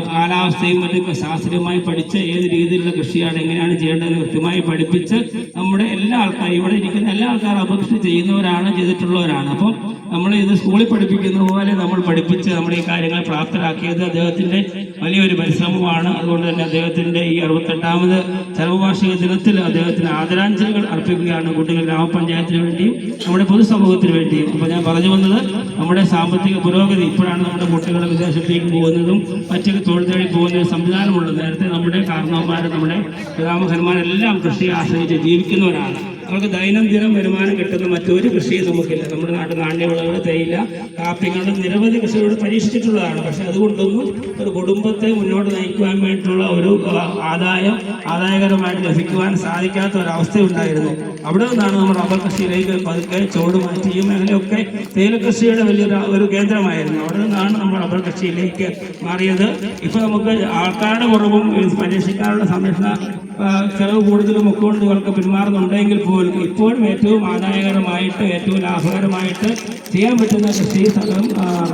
കാലാവസ്ഥയും മറ്റൊക്കെ ശാസ്ത്രീയമായി പഠിച്ച് ഏത് രീതിയിലുള്ള കൃഷിയാണ്, എങ്ങനെയാണ് ചെയ്യേണ്ടതെന്ന് കൃത്യമായി പഠിപ്പിച്ച് നമ്മുടെ എല്ലാ ആൾക്കാരും, ഇവിടെ ഇരിക്കുന്ന എല്ലാ ആൾക്കാരും റബ്ബർ കൃഷി ചെയ്യുന്നവരാണ്, ചെയ്തിട്ടുള്ളവരാണ്. അപ്പം നമ്മൾ ഇത് സ്കൂളിൽ പഠിപ്പിക്കുന്ന പോലെ നമ്മൾ പഠിപ്പിച്ച് നമ്മുടെ ഈ കാര്യങ്ങൾ പ്രാപ്തരാക്കിയത് അദ്ദേഹത്തിൻ്റെ വലിയൊരു പരിശ്രമമാണ്. അതുകൊണ്ട് തന്നെ അദ്ദേഹത്തിൻ്റെ ഈ 68ാമത് ചരമവാർഷിക ദിനത്തിൽ അദ്ദേഹത്തിന് ആദരാഞ്ജലികൾ അർപ്പിക്കുകയാണ് കുട്ടികൾ ഗ്രാമപഞ്ചായത്തിന് വേണ്ടിയും നമ്മുടെ പൊതുസമൂഹത്തിന് വേണ്ടിയും. അപ്പോൾ ഞാൻ പറഞ്ഞു വന്നത്, നമ്മുടെ സാമ്പത്തിക പുരോഗതി ഇപ്പോഴാണ് നമ്മുടെ കുട്ടികൾ വിദേശത്തേക്ക് പോകുന്നതും മറ്റു തൊഴിൽ തേടി പോകുന്ന സംവിധാനമുള്ളത്. നേരത്തെ നമ്മുടെ കാരണവന്മാർ, നമ്മുടെ പിതാമഹന്മാരെല്ലാം കൃഷിയെ ആശ്രയിച്ച് ജീവിക്കുന്നവരാണ്. അവർക്ക് ദൈനംദിനം വരുമാനം കിട്ടുന്ന മറ്റൊരു കൃഷിയും നമുക്കില്ല. നമ്മുടെ നാട്ടിൽ നാണ്യവിളകൾ, തേയില, കാപ്പിങ്ങളുടെ നിരവധി കൃഷികളോട് പരീക്ഷിച്ചിട്ടുള്ളതാണ്. പക്ഷെ അതുകൊണ്ടൊന്നും ഒരു കുടുംബത്തെ മുന്നോട്ട് നയിക്കുവാൻ വേണ്ടിയിട്ടുള്ള ഒരു ആദായകരമായിട്ട് ലഭിക്കുവാൻ സാധിക്കാത്ത ഒരവസ്ഥയുണ്ടായിരുന്നു. അവിടെ നിന്നാണ് നമ്മൾ റബ്ബർ കൃഷിയിലേക്ക് പതുക്കെ ചുവട് മാറ്റി. ഈ മേഖലയൊക്കെ തേയില കൃഷിയുടെ വലിയൊരു കേന്ദ്രമായിരുന്നു. അവിടെ നിന്നാണ് നമ്മൾ റബ്ബർ കൃഷിയിലേക്ക് മാറിയത്. ഇപ്പോൾ നമുക്ക് ആൾക്കാരുടെ കുറവും പരീക്ഷിക്കാനുള്ള സംരക്ഷണ ചെലവ് കൂടുതലും ഒക്കെ കൊണ്ട് ഇവർക്ക് പിന്മാറുന്നുണ്ടെങ്കിൽ പോലും ഇപ്പോഴും ഏറ്റവും ആദായകരമായിട്ട്, ഏറ്റവും ലാഭകരമായിട്ട് ചെയ്യാൻ പറ്റുന്ന കൃഷി സ്ഥലം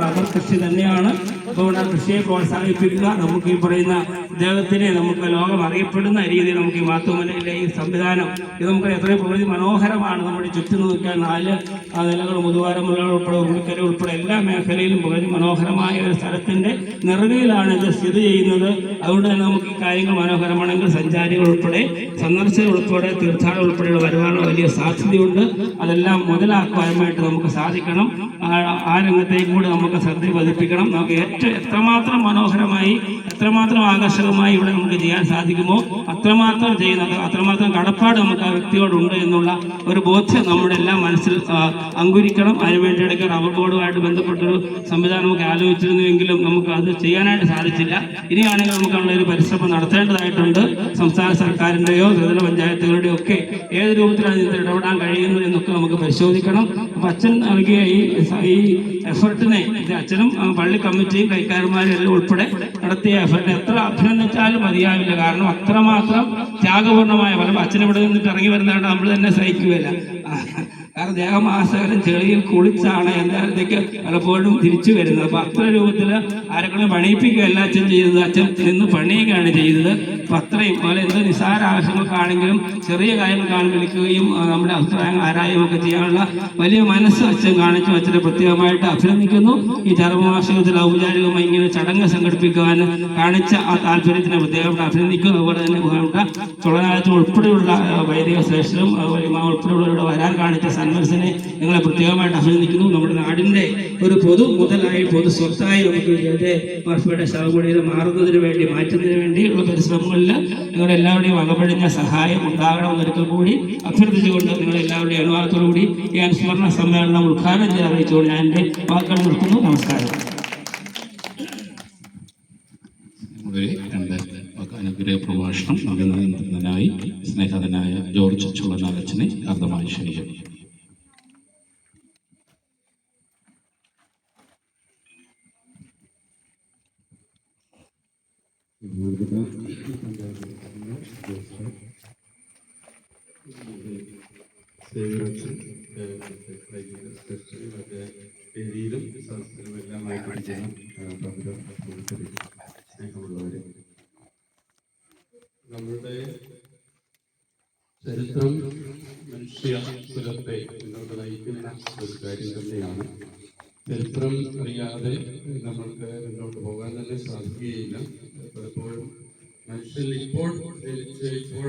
റബ്ബർ കൃഷി തന്നെയാണ്. അതുകൊണ്ട് ആ കൃഷിയെ പ്രോത്സാഹിപ്പിക്കുക. നമുക്ക് ഈ പറയുന്ന ഇദ്ദേഹത്തിനെ നമുക്ക് ലോകം അറിയപ്പെടുന്ന രീതിയിൽ നമുക്ക് ഈ മാത്തുമലയിലെ ഈ സംവിധാനം ഇത് നമുക്ക് എത്രയും പ്രകൃതി മനോഹരമാണ്. നമ്മുടെ ചുറ്റും നോക്കിയാൽ 4 നിലകൾ, മുതുവാരമുള്ള ഉൾപ്പെടെ, ഉൾക്കര ഉൾപ്പെടെ എല്ലാ മേഖലയിലും പ്രകൃതി മനോഹരമായ ഒരു സ്ഥലത്തിൻ്റെ നെറുകയിലാണ് ഇത് സ്ഥിതി ചെയ്യുന്നത്. അതുകൊണ്ട് തന്നെ നമുക്ക് ഈ കാര്യങ്ങൾ മനോഹരമാണെങ്കിൽ സഞ്ചാരികൾ ഉൾപ്പെടെ, സന്ദർശകർ ഉൾപ്പെടെ, തീർത്ഥാടകർ ഉൾപ്പെടെയുള്ള വരുവാനുള്ള വലിയ സാധ്യതയുണ്ട്. അതെല്ലാം മുതലാക്കുവാനായിട്ട് നമുക്ക് സാധിക്കണം. ആ രംഗത്തേക്ക് കൂടി നമുക്ക് ശ്രദ്ധ പതിപ്പിക്കണം. നമുക്ക് എത്രമാത്രം മനോഹരമായി, എത്രമാത്രം ആകർഷകമായി ഇവിടെ നമുക്ക് ചെയ്യാൻ സാധിക്കുമോ അത്രമാത്രം ചെയ്യുന്നത്, അത്രമാത്രം കടപ്പാട് നമുക്ക് ആ വ്യക്തിയോടുണ്ട് എന്നുള്ള ഒരു ബോധ്യം നമ്മുടെ എല്ലാം മനസ്സിൽ അങ്കുരിക്കണം. അതിനുവേണ്ടി ഇടയ്ക്ക് റബ്ബർ ബോർഡുമായിട്ട് ബന്ധപ്പെട്ടൊരു സംവിധാനം നമുക്ക് ആലോചിച്ചിരുന്നുവെങ്കിലും നമുക്ക് അത് ചെയ്യാനായിട്ട് സാധിച്ചില്ല. ഇനിയാണെങ്കിൽ നമുക്കുള്ള ഒരു പരിശ്രമം നടത്തേണ്ടതായിട്ടുണ്ട്. സംസ്ഥാന സർക്കാരിൻ്റെയോ ത്രിതല പഞ്ചായത്തുകളുടെയോ ഒക്കെ ഏത് രൂപത്തിലാണ് ഇതിൽ ഇടപെടാൻ കഴിയുന്നത് എന്നൊക്കെ നമുക്ക് പരിശോധിക്കണം. അപ്പം അച്ഛൻ നൽകിയ ഈ എഫർട്ടിനെ അച്ഛനും പള്ളി കമ്മിറ്റിയും കൈക്കാരന്മാരും എല്ലാം ഉൾപ്പെടെ നടത്തിയ എഫർട്ടിനെ എത്ര അഭിനന്ദിച്ചാലും മതിയാവില്ല. കാരണം അത്രമാത്രം ത്യാഗപൂർണമായ ഫലം. അച്ഛൻ ഇവിടെ നിന്നിട്ട് ഇറങ്ങി വരുന്നതായിട്ട് നമ്മൾ തന്നെ സഹിക്കുകയില്ല. കാരണം ദേഹമാസകലം ചെളിയിൽ കുളിച്ചാണ് എന്തായാലത്തേക്ക് പലപ്പോഴും തിരിച്ചു വരുന്നത്. അപ്പൊ അത്ര രൂപത്തിൽ ആരെങ്കിലും പണിയിപ്പിക്കുകയല്ല അച്ഛൻ ചെയ്തത്, അച്ഛൻ നിന്ന് പണിയുകയാണ് ചെയ്തത്. അപ്പൊ അത്രയും പോലെ എന്ത് നിസ്സാര ആവശ്യങ്ങൾക്കാണെങ്കിലും ചെറിയ കാര്യങ്ങൾക്കാണ് വിളിക്കുകയും നമ്മുടെ അഭിപ്രായങ്ങൾ ആരായും ഒക്കെ ചെയ്യാനുള്ള വലിയ മനസ്സ് അച്ഛൻ കാണിച്ചു. അച്ഛനെ പ്രത്യേകമായിട്ട് അഭിനന്ദിക്കുന്നു. ഈ ചരമവാർഷികത്തിൽ ഔപചാരികമായി ഇങ്ങനെ ചടങ്ങ് സംഘടിപ്പിക്കുവാൻ കാണിച്ച ആ താല്പര്യത്തിനെ പ്രത്യേകമായിട്ട് അഭിനന്ദിക്കുന്നു. അതുപോലെ തന്നെ ചുളനാലത്ത് ഉൾപ്പെടെയുള്ള വൈദിക ശ്രേഷ്ഠരും അതുപോലെ ഇമാം ഉൾപ്പെടെയുള്ളവരുടെ വരാൻ കാണിച്ച സന്മനസ്സിനെ നിങ്ങളെ പ്രത്യേകമായിട്ട് അഭിനന്ദിക്കുന്നു. നമ്മുടെ നാടിന്റെ ഒരു പൊതു മുതലായി പൊതു സ്വത്തായി നമുക്ക് ജെ മർഫിയുടെ ശവകുടീരം മാറുന്നതിന് വേണ്ടി മാറ്റുന്നതിന് വേണ്ടിയുള്ള പരിശ്രമങ്ങളിൽ നിങ്ങളെല്ലാവരുടെയും വകപഴിഞ്ഞ സഹായം ഉണ്ടാകണമെന്നൊരിക്കൽ കൂടി അഭ്യർത്ഥിച്ചുകൊണ്ട് നിങ്ങളെല്ലാവരുടെയും അനുവാദത്തോടുകൂടി ഈ അനുസ്മരണ സമ്മേളനം ഉദ്ഘാടനം ചെയ്യാൻ അറിയിച്ചുകൊണ്ട് ഞാൻ എൻ്റെ വാക്കുകൾ നിർത്തുന്നു. നമസ്കാരം. അനുഗ്രഹ പ്രഭാഷണം നൽകുന്നതിനായി സ്നേഹതനായ ജോർജ് ചുളനാലച്ചനെ അർദ്ധമായി ക്ഷണിക്കുന്നു. പേരിലും ശാസ്ത്രമെല്ലാമായി പഠിക്കണം. സ്നേഹമുള്ളവരെ, നമ്മുടെ ചരിത്രം മനുഷ്യ കുലത്തെ മുന്നോട്ട് നയിക്കുന്ന ഒരു കാര്യം തന്നെയാണ്. ചരിത്രം അറിയാതെ നമ്മൾക്ക് മുന്നോട്ട് പോകാൻ തന്നെ സാധിക്കുകയില്ല. പലപ്പോഴും മനുഷ്യൻ ഇപ്പോൾ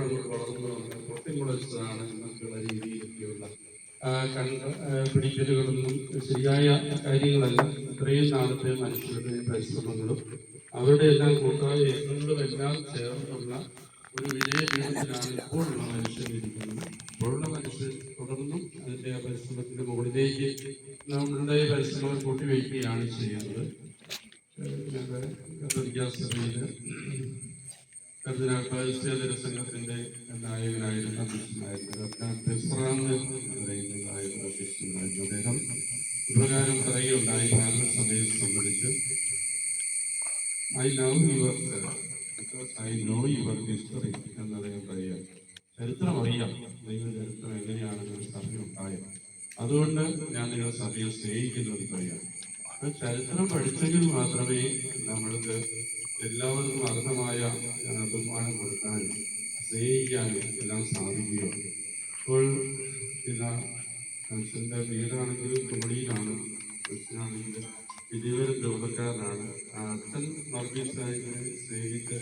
അങ്ങോട്ട് വളർന്നു വന്ന് പൊട്ടിമുളച്ചതാണ് എന്നൊക്കെയുള്ള രീതിയിലൊക്കെയുള്ള പിടിക്കലുകളൊന്നും ശരിയായ കാര്യങ്ങളല്ല. ഇത്രയും നാളത്തെ മനുഷ്യരുടെ പരിശ്രമങ്ങളും അവരുടെ എല്ലാം കൂട്ടായ യത്നങ്ങളും എല്ലാം ചേർന്നുള്ള ഒരു വിജയ ജീവിതത്തിലാണ് ഇപ്പോഴുള്ള മനുഷ്യൻ ഇരിക്കുന്നത്. ഇപ്പോഴുള്ള മനുഷ്യൻ തുടർന്നും അതിൻ്റെ ആ പരിശ്രമത്തിന്റെ മുകളിലേക്ക് നമ്മളുടെ പരിശ്രമം കൂട്ടിവയ്ക്കുകയാണ് ചെയ്യുന്നത്. കത്തോലിക്കാ സഭയില് കർദിനാൾ സംഘത്തിന്റെ നായകനായിരുന്ന അധ്യക്ഷനായിരുന്നു അദ്ദേഹം ഇപ്രകാരം പറയുകയുണ്ടായി. ഭാരത സഭയെ സംബന്ധിച്ച് I love your because I know your history എന്ന് അദ്ദേഹം പറയുക. ചരിത്രം അറിയാം, നിങ്ങളുടെ ചരിത്രം എങ്ങനെയാണെന്ന് സഭയുണ്ടായത്, അതുകൊണ്ട് ഞാൻ നിങ്ങളുടെ സഭയെ സ്നേഹിക്കുന്നത് പറയാം. ചരിത്രം പഠിച്ചെങ്കിൽ മാത്രമേ നമ്മൾക്ക് എല്ലാവർക്കും അർഹമായ ബഹുമാനം കൊടുക്കാനും സ്നേഹിക്കാനും എല്ലാം സാധിക്കുകയുള്ളൂ. ഇപ്പോൾ പിന്നെ മനുഷ്യൻ്റെ വീടാണെങ്കിലും കുമളിയിലാണ്, മനുഷ്യനാണെങ്കിലും വലിയൊരു രൂപക്കാരനാണ്. അച്ഛൻ വർഗീസായിനെ സ്നേഹിച്ച്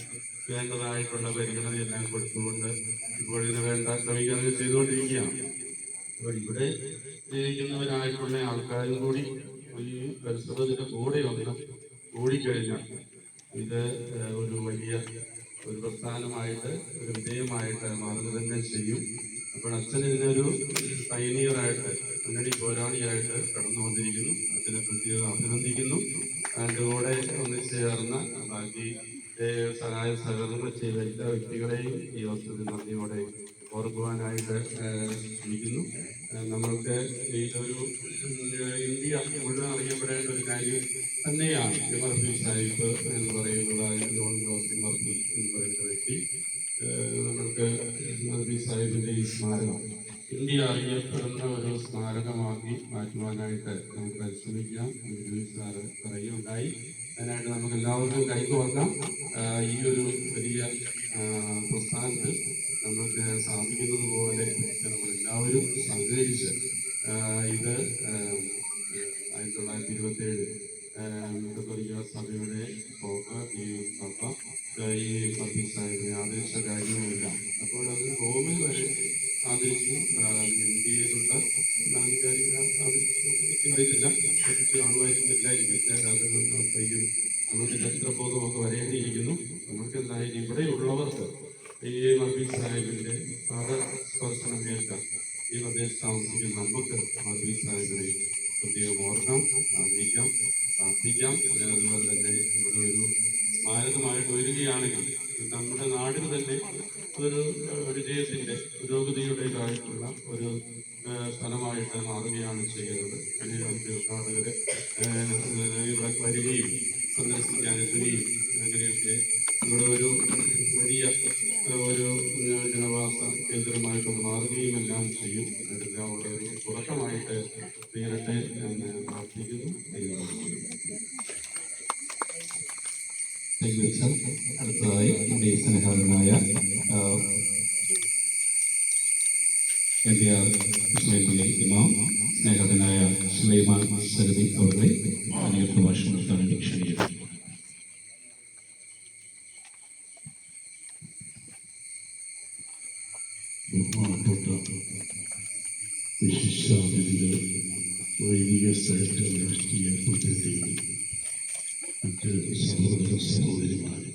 വേണ്ടതായിട്ടുള്ള പരിഗണനയെല്ലാം കൊടുത്തുകൊണ്ട് ഇപ്പോൾ ഇതിന് വേണ്ട ക്രമീകരണം ചെയ്തുകൊണ്ടിരിക്കുകയാണ്. അപ്പോൾ ഇവിടെ ജീവിക്കുന്നവരായിട്ടുള്ള ആൾക്കാരും കൂടി ഈ പരിസരത്തിൻ്റെ കൂടെ ഒന്ന് കൂടിക്കഴിഞ്ഞാൽ ഇത് ഒരു വലിയ ഒരു പ്രസ്ഥാനമായിട്ട് ഒരു വിജയമായിട്ട് മാറുക തന്നെ ചെയ്യും. അപ്പോൾ അച്ഛൻ ഇതിനൊരു പൈനിയറായിട്ട് മുന്നണി പോരാളിയായിട്ട് കടന്നു വന്നിരിക്കുന്നു. അച്ഛനെ പ്രത്യേകം അഭിനന്ദിക്കുന്നു. അതിൻ്റെ കൂടെ ഒന്നിച്ചേർന്ന ബാക്കി സഹായ സഹകരണങ്ങൾ ചെയ്ത എല്ലാ വ്യക്തികളെയും ഈ അവസരത്തിൽ നന്ദിയോടെ ഓർക്കുവാനായിട്ട് ശ്രമിക്കുന്നു. നമ്മൾക്ക് ഇതൊരു ഇന്ത്യ മുഴുവൻ അറിയപ്പെടേണ്ട ഒരു കാര്യം തന്നെയാണ്. മർഫി സാഹിബ് എന്ന് പറയുന്നത് ജോൺ ജോസഫ് മർഫി എന്ന് പറയുന്ന വ്യക്തി. നമ്മൾക്ക് മർഫി സാഹിബിൻ്റെ ഈ സ്മാരകം ഇന്ത്യ അറിയപ്പെടുന്ന ഒരു സ്മാരകമാക്കി മാറ്റുവാനായിട്ട് നമുക്ക് പരിശ്രമിക്കാം. സാറ് പറയുകയുണ്ടായി. അതിനായിട്ട് നമുക്ക് എല്ലാവർക്കും കൈകോർക്കാം. ഈ ഒരു വലിയ പ്രസ്ഥാനത്തിൽ നമുക്ക് സാധിക്കുന്നത് പോലെ നമ്മളെല്ലാവരും സഹകരിച്ച് ഇത് 1927 കത്തോലിക്കാ സഭയുടെ ഈ സഭ ഈ മർഫി സാഹിബിനെ ആദരിച്ച കാര്യവുമില്ല. അപ്പോൾ അത് റോമിൽ വരെ ആദരിച്ചു. ഇന്ത്യയിലുള്ള ആദരിച്ചില്ല, കാണുമായിരുന്നില്ലായിരിക്കും. നമുക്ക് ചരിത്രബോധമൊക്കെ വരേണ്ടിയിരിക്കുന്നു. നമുക്ക് എന്തായാലും ഇവിടെയുള്ളവർക്ക് ഈ മർഫി സാഹിബിൻ്റെ പാദസ്പർശനം ഏൽക്കാം. ഈ പ്രദേശത്ത് താമസിക്കുന്ന നമുക്ക് മർഫി സാഹിബിനെ പ്രത്യേകം ഓർക്കാം, ആദരിക്കാം, പ്രാർത്ഥിക്കാം. അതുപോലെ തന്നെ ഇവിടെ ഒരു സ്മാരകമായിട്ട് വരികയാണെങ്കിൽ നമ്മുടെ നാടിന് തന്നെ ഒരു വിജയത്തിൻ്റെ പുരോഗതിയുടേതായിട്ടുള്ള ഒരു സ്ഥലമായിട്ട് മാറുകയാണ് ചെയ്യുന്നത്. അനേകം തീർത്ഥാടകർ ഇവിടെ വരികയും സന്ദർശിക്കാൻ എത്തുകയും അങ്ങനെയൊക്കെ ഇവിടെ ഒരു വലിയ ഒരു ജനവാസ കേന്ദ്രമായിട്ട് മാറുകയും എല്ലാം ചെയ്യും. അതെല്ലാം ഒരു തുടക്കമായിട്ട് തീരട്ടെ എന്ന് പ്രാർത്ഥിക്കുന്നു. അടുത്തതായി നമ്മുടെ സ്നേഹവാനായ ഇമാം സ്നേഹത്തിനായ സുലൈമാൻ സരദി അവരുടെ അനേക പ്രഭാഷണത്താണ് ക്ഷണിക്കുന്നത്. വിശിഷ്ടാതിഥികൾ, വൈദിക സാഹിത്യ രാഷ്ട്രീയ പ്രതിനിധികൾ, മറ്റ് സഹോദര സഹോദരിമാരെ,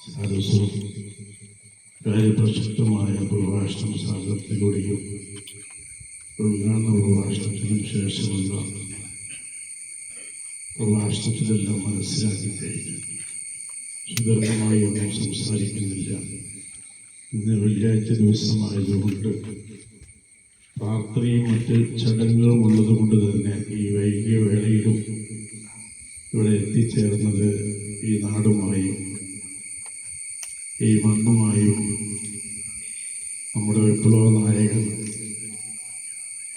സരസ്വം കാര്യപ്രസക്തമായ പ്രഭാഷണ സാഗരത്തിലൂടെയും ഉദ്ഘാടന പ്രഭാഷണത്തിനും ശേഷമുള്ള പ്രഭാഷണത്തിലെല്ലാം മനസ്സിലാക്കി കഴിഞ്ഞു. സുദീർഘമായി ഒന്നും സംസാരിക്കുന്നില്ല. ഇന്ന് വെള്ളിയാഴ്ച ദിവസമായതുകൊണ്ട് പ്രാർത്ഥനയും മറ്റ് ചടങ്ങുകളും ഉള്ളതുകൊണ്ട് തന്നെ ഈ വൈകിയ വേളയിലും ഇവിടെ എത്തിച്ചേർന്നത് ഈ നാടുമായും ഈ മണ്ണുമായും നമ്മുടെ വിപ്ലവ നായകൻ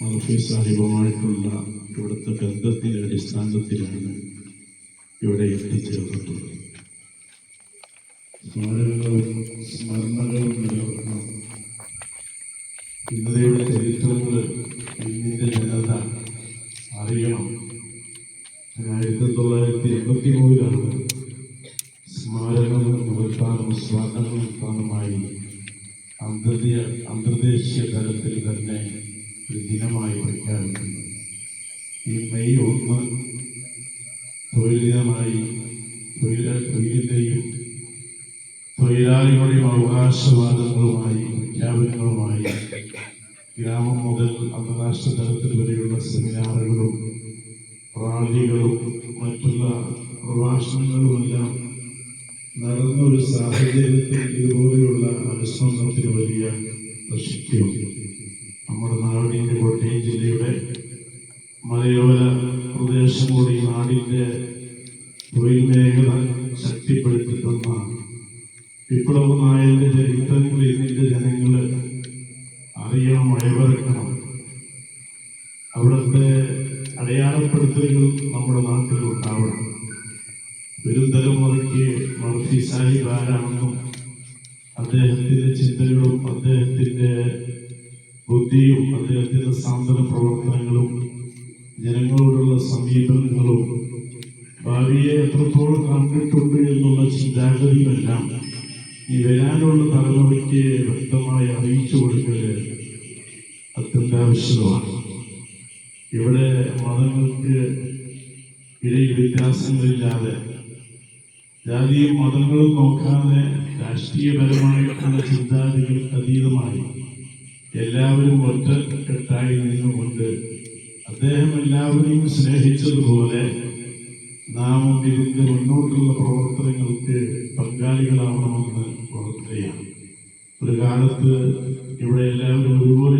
മർഫി സാഹിബുമായിട്ടുള്ള ഇവിടുത്തെ ബന്ധത്തിൻ്റെ അടിസ്ഥാനത്തിലാണ് ഇവിടെ എത്തിച്ചേർന്നിട്ടുള്ളത്. സ്മാരകങ്ങളും സ്മരണകളും നിലനിർത്തണം. ഇന്നലെയുടെ ചരിത്രങ്ങൾ ഇന്നിൻ്റെ ജനത അറിയണം. 1983 സ്മാരകം നിർത്താനും സ്വാഗതം നിർത്താനുമായി അന്തർദേശീയ തലത്തിൽ തന്നെ ഒരു ദിനമായി പ്രഖ്യാപിക്കുന്നു. ഈ മെയ് 1 തൊഴിൽ ദിനമായി തൊഴിലിൻ്റെയും തൊഴിലാളികളുടെയും അവകാശവാദങ്ങളുമായി പ്രഖ്യാപനങ്ങളുമായി ഗ്രാമം മുതൽ അന്താരാഷ്ട്ര തലത്തിൽ വരെയുള്ള സെമിനാറുകളും റാലികളും മറ്റുള്ള പ്രഭാഷണങ്ങളുമെല്ലാം നടന്നൊരു സാഹചര്യത്തിൽ ഇതുപോലെയുള്ള അനുസ്മരണത്തിന് വലിയ പ്രശസ്തിയുണ്ട്. നമ്മുടെ നാടിൻ്റെ കോട്ടയം ജില്ലയുടെ മലയോര പ്രദേശം കൂടി നാടിൻ്റെ തൊഴിൽ മേഖല ശക്തിപ്പെടുത്തുന്ന വിപ്ലവ നായകന്റെ ചരിത്രങ്ങൾ ഇതിൻ്റെ ജനങ്ങൾ അറിയണം, അയവിറക്കണം. അവിടുത്തെ അടയാളപ്പെടുത്തലുകൾ നമ്മുടെ നാട്ടിൽ ഉണ്ടാവണം. വരും തലമുറയ്ക്ക് മർഫി സാഹിബ് ആരാണെന്നും അദ്ദേഹത്തിൻ്റെ ചിന്തകളും അദ്ദേഹത്തിൻ്റെ ബുദ്ധിയും അദ്ദേഹത്തിൻ്റെ സാന്ത്വന പ്രവർത്തനങ്ങളും ജനങ്ങളോടുള്ള സമീപനങ്ങളും ഭാവിയെ എത്രത്തോളം കണ്ടിട്ടുണ്ട് എന്നുള്ള ചിന്താഗതിയുമെല്ലാം ഈ വരാനുള്ള തലമുറയ്ക്ക് വ്യക്തമായി അറിയിച്ചു കൊടുക്കൽ അത്യന്താവശ്യമാണ്. ഇവിടെ മതങ്ങൾക്ക് ഇടയിൽ വ്യത്യാസങ്ങളില്ലാതെ, ജാതിയും മതങ്ങളും നോക്കാതെ രാഷ്ട്രീയപരമായിട്ടുള്ള ചിന്താഗതികൾക്ക് അതീതമായി എല്ലാവരും ഒറ്റക്കെട്ടായി നിന്നുകൊണ്ട് അദ്ദേഹം എല്ലാവരെയും സ്നേഹിച്ചതുപോലെ നാമും ഇതിൻ്റെ മുന്നോട്ടുള്ള പ്രവർത്തനങ്ങൾക്ക് പങ്കാളികളാവണമെന്ന് ഓർക്കുകയാണ്. ഒരു കാലത്ത് ഇവിടെ എല്ലാവരും ഒരുപോലെ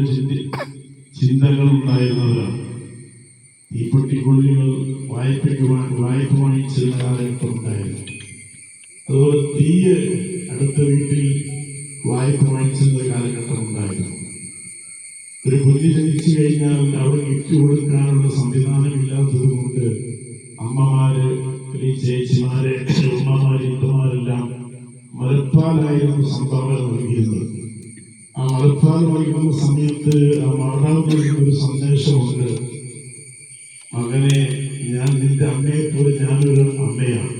ചിന്തകളുണ്ടായിരുന്നവരാണ്. തീപ്പെട്ടിക്കൊള്ളികൾ വായ്പ വാങ്ങിച്ചിരുന്ന കാലഘട്ടമുണ്ടായിരുന്നു. അതുപോലെ തീയ് അടുത്ത വീട്ടിൽ വായ്പ വാങ്ങിച്ചിരുന്ന കാലഘട്ടമുണ്ടായിരുന്നു. ഒരു കുഞ്ഞ് ജനിച്ചു കഴിഞ്ഞാൽ അവിടെ ഗിഫ്റ്റ് കൊടുക്കാനുള്ള സംവിധാനമില്ലാത്തത് കൊണ്ട് അമ്മമാര്, ചേച്ചിമാര്, ഉമ്മമാര്, ഇത്തമാരെല്ലാം മലപ്പാലായിരുന്നു സംഭാവന നൽകിയിരുന്നത്. ആ മലപ്പാൽ നൽകുന്ന സമയത്ത് ആ മാതാവ് നൽകുന്ന ഒരു സന്ദേശമുണ്ട്: മകനെ, ഞാൻ നിന്റെ അമ്മയെപ്പോലെ ഞാനൊരു അമ്മയാണ്.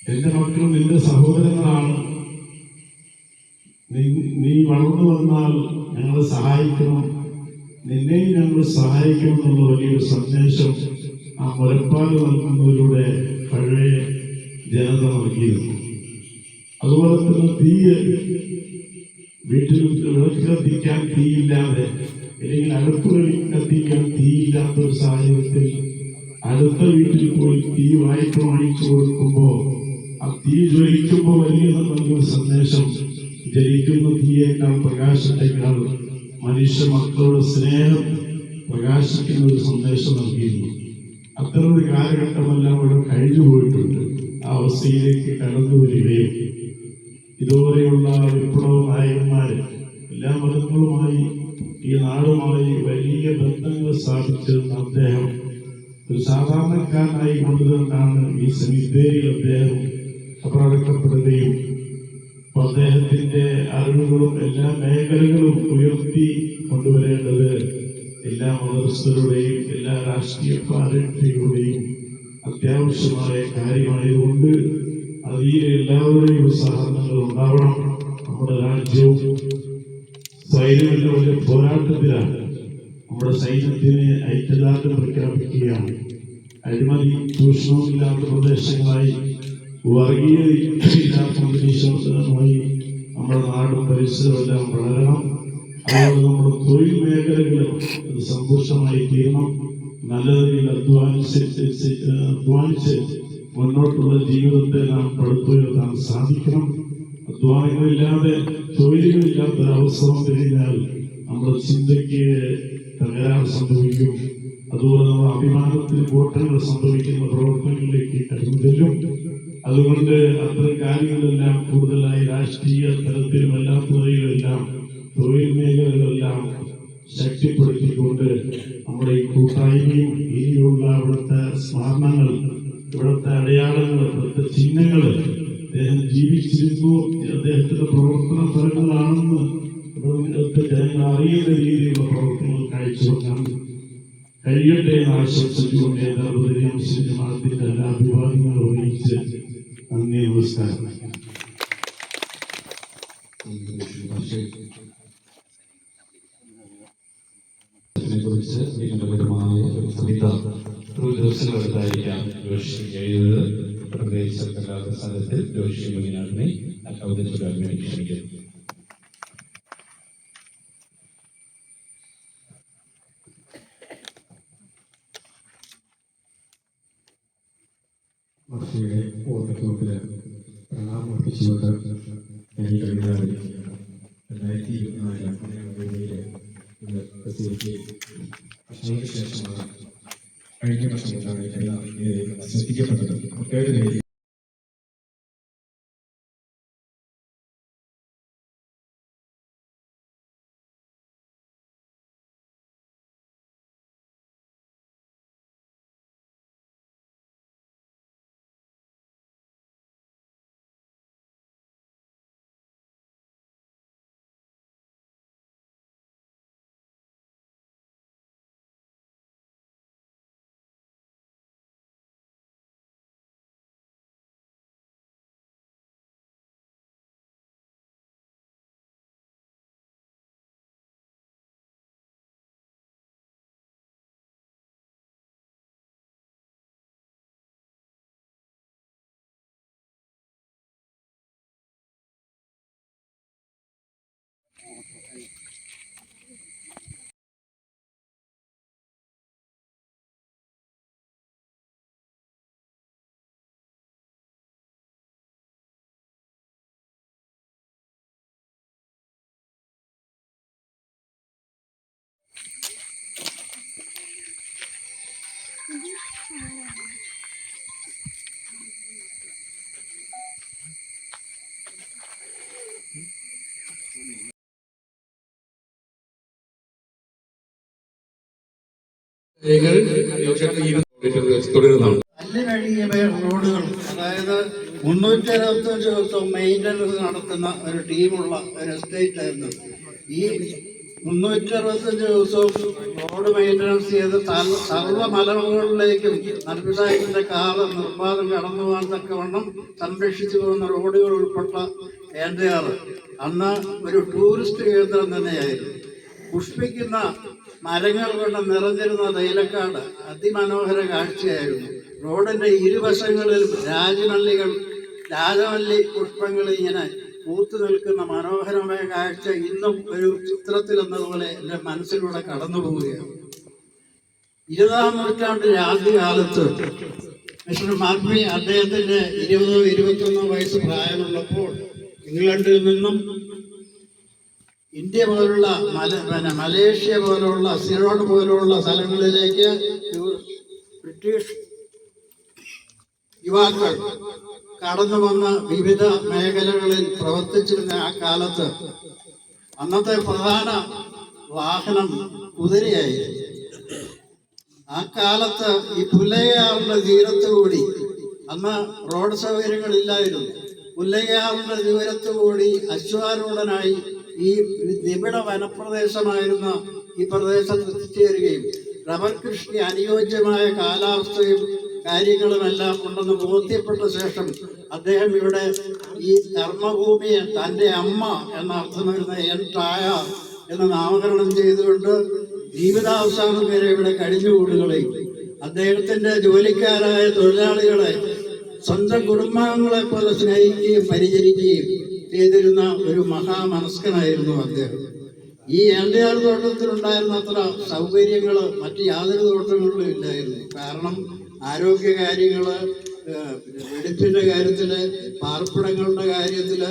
എന്റെ മക്കൾ നിന്റെ സഹോദരങ്ങളാണ്. നീ വളർന്നു വന്നാൽ ഞങ്ങളെ സഹായിക്കണം, നിന്നെയും ഞങ്ങൾ സഹായിക്കണം എന്നുള്ള വലിയൊരു സന്ദേശം ആ മുലപ്പാൽ നൽകുന്നതിലൂടെ പഴയ ജനത നൽകിയിരുന്നു. അതുപോലെ തന്നെ വീട്ടിൽ വിളക്ക് കത്തിക്കാൻ തീയില്ലാതെ, അല്ലെങ്കിൽ അടുപ്പ് കത്തിക്കാൻ തീയില്ലാത്ത ഒരു സാഹചര്യത്തിൽ അടുത്ത വീട്ടിൽ പോയി തീ വായ്പ വാങ്ങിച്ചു കൊടുക്കുമ്പോൾ ആ തീ ജ്വലിക്കുമ്പോൾ വലിയ നൽകുന്ന സന്ദേശം, ജലിക്കുന്ന തീയേക്കാൾ പ്രകാശത്തേക്കാൾ മനുഷ്യ മക്കളുടെ സ്നേഹം പ്രകാശിക്കുന്ന ഒരു സന്ദേശം നൽകിയിരുന്നു. അത്തരമൊരു കാലഘട്ടമെല്ലാം ഇവിടെ കഴിഞ്ഞു പോയിട്ടുണ്ട്. ആ ആ അവസ്ഥയിലേക്ക് കടന്നു വരികയും ഇതുപോലെയുള്ള വിപ്ലവ നായകന്മാർ എല്ലാ മതങ്ങളുമായി ഈ നാടുമായി വലിയ ബന്ധങ്ങൾ സ്ഥാപിച്ചിരുന്ന അദ്ദേഹം ഒരു സാധാരണക്കാരനായി കൊണ്ടുതന്നാണ് ഈ സെമിത്തേരിയിൽ അദ്ദേഹം അപ്രടക്കപ്പെടുകയും അദ്ദേഹത്തിന്റെ അറിവുകളും എല്ലാ മേഖലകളും ഉയർത്തി കൊണ്ടുവരേണ്ടത് എല്ലാ മതസ്ഥരുടെയും എല്ലാ രാഷ്ട്രീയ പാരമ്പര്യങ്ങളുടെയും അത്യാവശ്യമായ കാര്യമായതുകൊണ്ട് അതിൽ എല്ലാവരുടെയും സഹകരണങ്ങൾ ഉണ്ടാവണം. നമ്മുടെ രാജ്യവും സൈന്യമെല്ലാം വലിയ പോരാട്ടത്തിലാണ്. നമ്മുടെ സൈന്യത്തിന് ഐക്യദാർഢ്യം പ്രഖ്യാപിക്കുകയാണ്. അഴിമതി ചൂഷണമില്ലാത്ത പ്രദേശങ്ങളായി വർഗീയതയില്ലാത്ത അന്തരീക്ഷമായി നമ്മുടെ നാടും പരിസരമെല്ലാം വളരണം. അതുകൊണ്ട് നമ്മുടെ തൊഴിൽ മേഖലകൾ അത് സമ്പുഷ്ടമായി തീരണം. നല്ല രീതിയിൽ അധ്വാനിച്ച് മുന്നോട്ടുള്ള ജീവിതത്തെ നാം പടുത്തുയർത്താൻ സാധിക്കണം. അധ്വാനങ്ങളില്ലാതെ തൊഴിലുകളില്ലാത്ത ഒരവസ്ഥ വന്നു കഴിഞ്ഞാൽ നമ്മുടെ ചിന്തയ്ക്ക് തകരാറ് സംഭവിക്കും. അതുപോലെ നമ്മുടെ അഭിമാനത്തിന് കോട്ടങ്ങൾ സംഭവിക്കുന്ന പ്രവർത്തനങ്ങളിലേക്ക് കടന്നു ചെല്ലും. അതുകൊണ്ട് അത്തരം കാര്യങ്ങളെല്ലാം കൂടുതലായി രാഷ്ട്രീയ തലത്തിലും അല്ലാത്തവയിലെല്ലാം തൊഴിൽ മേഖലകളെല്ലാം ശക്തിപ്പെടുത്തിക്കൊണ്ട് നമ്മുടെ ഈ കൂട്ടായ്മയും ഇനിയുള്ള ഇവിടുത്തെ സ്മരണങ്ങൾ, ഇവിടുത്തെ അടയാളങ്ങൾ, ഇവിടുത്തെ ചിഹ്നങ്ങൾ അദ്ദേഹം ജീവിച്ചിരുന്നു, അദ്ദേഹത്തിന്റെ പ്രവർത്തന ഫലങ്ങളാണെന്ന് ഇവിടുത്തെ ജനങ്ങൾ അറിയുന്ന രീതിയിലുള്ള പ്രവർത്തനങ്ങൾ കാഴ്ചവെക്കാൻ കഴിയട്ടെ എന്ന് ആശംസിച്ചുകൊണ്ട് യഥാർത്ഥ മുസ്ലിം ജമാഅത്തിന്റെ എല്ലാ അഭിവാദ്യങ്ങളും അറിയിച്ച് നന്ദി, നമസ്കാരം. കുറിച്ച് വിപുലമായ ഒരു കവിത ദിവസങ്ങളെടുത്തായിരിക്കാം ജോഷി എഴുതുന്നത്. പ്രത്യേകിച്ച് കലാപ്രസാദത്തിൽ ജോഷി മുനിനാഥിനെ ആ കവിത ചൊല്ലാൻ വേണ്ടി ക്ഷണിക്കുന്നു. മഹർഷിയുടെ ഓർമ്മയ്ക്ക് പ്രണാമം അർപ്പിച്ചുകൊണ്ട് ഞാൻ ഈ കവിത ആരംഭിക്കുകയാണ്. 2024 ഇന്ന് പ്രസിദ്ധീകരിക്കുകയും വർഷങ്ങൾക്ക് ശേഷമാണ് കഴിഞ്ഞ വർഷം കൊണ്ടാണ് ഈ കവിത ശ്രദ്ധിക്കപ്പെട്ടത്. ഒട്ടേറെ പേര് തുടരുന്നതാണ്. അല്ലിനഴിയ റോഡുകൾ, അതായത് 365 ദിവസവും മെയിൻ്റനൻസ് നടത്തുന്ന ഒരു ടീമുള്ള ഒരു എസ്റ്റേറ്റ് ആയിരുന്നു. ഈ 365 ദിവസവും റോഡ് മെയിൻ്റനൻസ് ചെയ്ത് സർവ്വ മലമുകളിലേക്കും നർബിസാഹിബിന്റെ കാറ് നിർബാധം കടന്നു പോകാൻ തക്കവണ്ണം സംരക്ഷിച്ചു പോകുന്ന റോഡുകൾ ഉൾപ്പെട്ട ഏന്തയാറ് അന്ന് ഒരു ടൂറിസ്റ്റ് കേന്ദ്രം തന്നെയായിരുന്നു. പുഷ്പിക്കുന്ന മരങ്ങൾ കൊണ്ട് നിറഞ്ഞിരുന്ന തൈലക്കാട് അതിമനോഹര കാഴ്ചയായിരുന്നു. റോഡിന്റെ ഇരുവശങ്ങളിലും രാജമല്ലി പുഷ്പങ്ങൾ ഇങ്ങനെ പൂത്തു നിൽക്കുന്ന മനോഹരമായ കാഴ്ച ഇന്നും ഒരു ചിത്രത്തിൽ എന്നതുപോലെ എൻ്റെ മനസ്സിലൂടെ കടന്നു പോവുകയാണ്. 20-ാം നൂറ്റാണ്ടിന്റെ ആദ്യകാലത്ത് മിസ്റ്റർ മാർഫി അദ്ദേഹത്തിന്റെ 20-21 വയസ്സ് പ്രായമുള്ളപ്പോൾ ഇംഗ്ലണ്ടിൽ നിന്നും ഇന്ത്യ പോലുള്ള മലേഷ്യ പോലുള്ള സിലോൺ പോലുള്ള സ്ഥലങ്ങളിലേക്ക് ബ്രിട്ടീഷ് യുവാക്കൾ കടന്നു വന്ന് വിവിധ മേഖലകളിൽ പ്രവർത്തിച്ചിരുന്ന ആ കാലത്ത് അന്നത്തെ പ്രധാന വാഹനം കുതിരയായിരുന്നു. ആ കാലത്ത് ഈ പുല്ലയാറിന്റെ തീരത്തുകൂടി, അന്ന് റോഡ് സൗകര്യങ്ങളില്ലായിരുന്നു, പുല്ലയാറിന്റെ തീരത്തുകൂടി അശ്വാരൂഢനായി ഈ നിബിഡ വനപ്രദേശമായിരുന്ന ഈ പ്രദേശത്ത് എത്തിച്ചേരുകയും റബ്ബർ കൃഷിക്ക് അനുയോജ്യമായ കാലാവസ്ഥയും കാര്യങ്ങളുമെല്ലാം ഉണ്ടെന്ന് ബോധ്യപ്പെട്ട ശേഷം അദ്ദേഹം ഇവിടെ ഈ കർമ്മഭൂമിയെ തൻ്റെ അമ്മ എന്ന അർത്ഥം വരുന്ന എൻടായ എന്ന് നാമകരണം ചെയ്തുകൊണ്ട് ജീവിതാവസാനം വരെ ഇവിടെ കഴിഞ്ഞുകൂടുകയും അദ്ദേഹത്തിന്റെ ജോലിക്കാരായ തൊഴിലാളികളെ സ്വന്തം കുടുംബാംഗങ്ങളെ പോലെ സ്നേഹിക്കുകയും പരിചരിക്കുകയും ചെയ്തിരുന്ന ഒരു മഹാമനസ്കനായിരുന്നു അദ്ദേഹം. ഈ എൻഡിആർ തോട്ടത്തിലുണ്ടായിരുന്ന അത്ര സൗകര്യങ്ങൾ മറ്റ് യാതൊരു തോട്ടങ്ങളിലും ഇല്ലായിരുന്നു. കാരണം ആരോഗ്യകാര്യങ്ങള്, വെടിപ്പിന്റെ കാര്യത്തില്, പാർപ്പിടങ്ങളുടെ കാര്യത്തില്,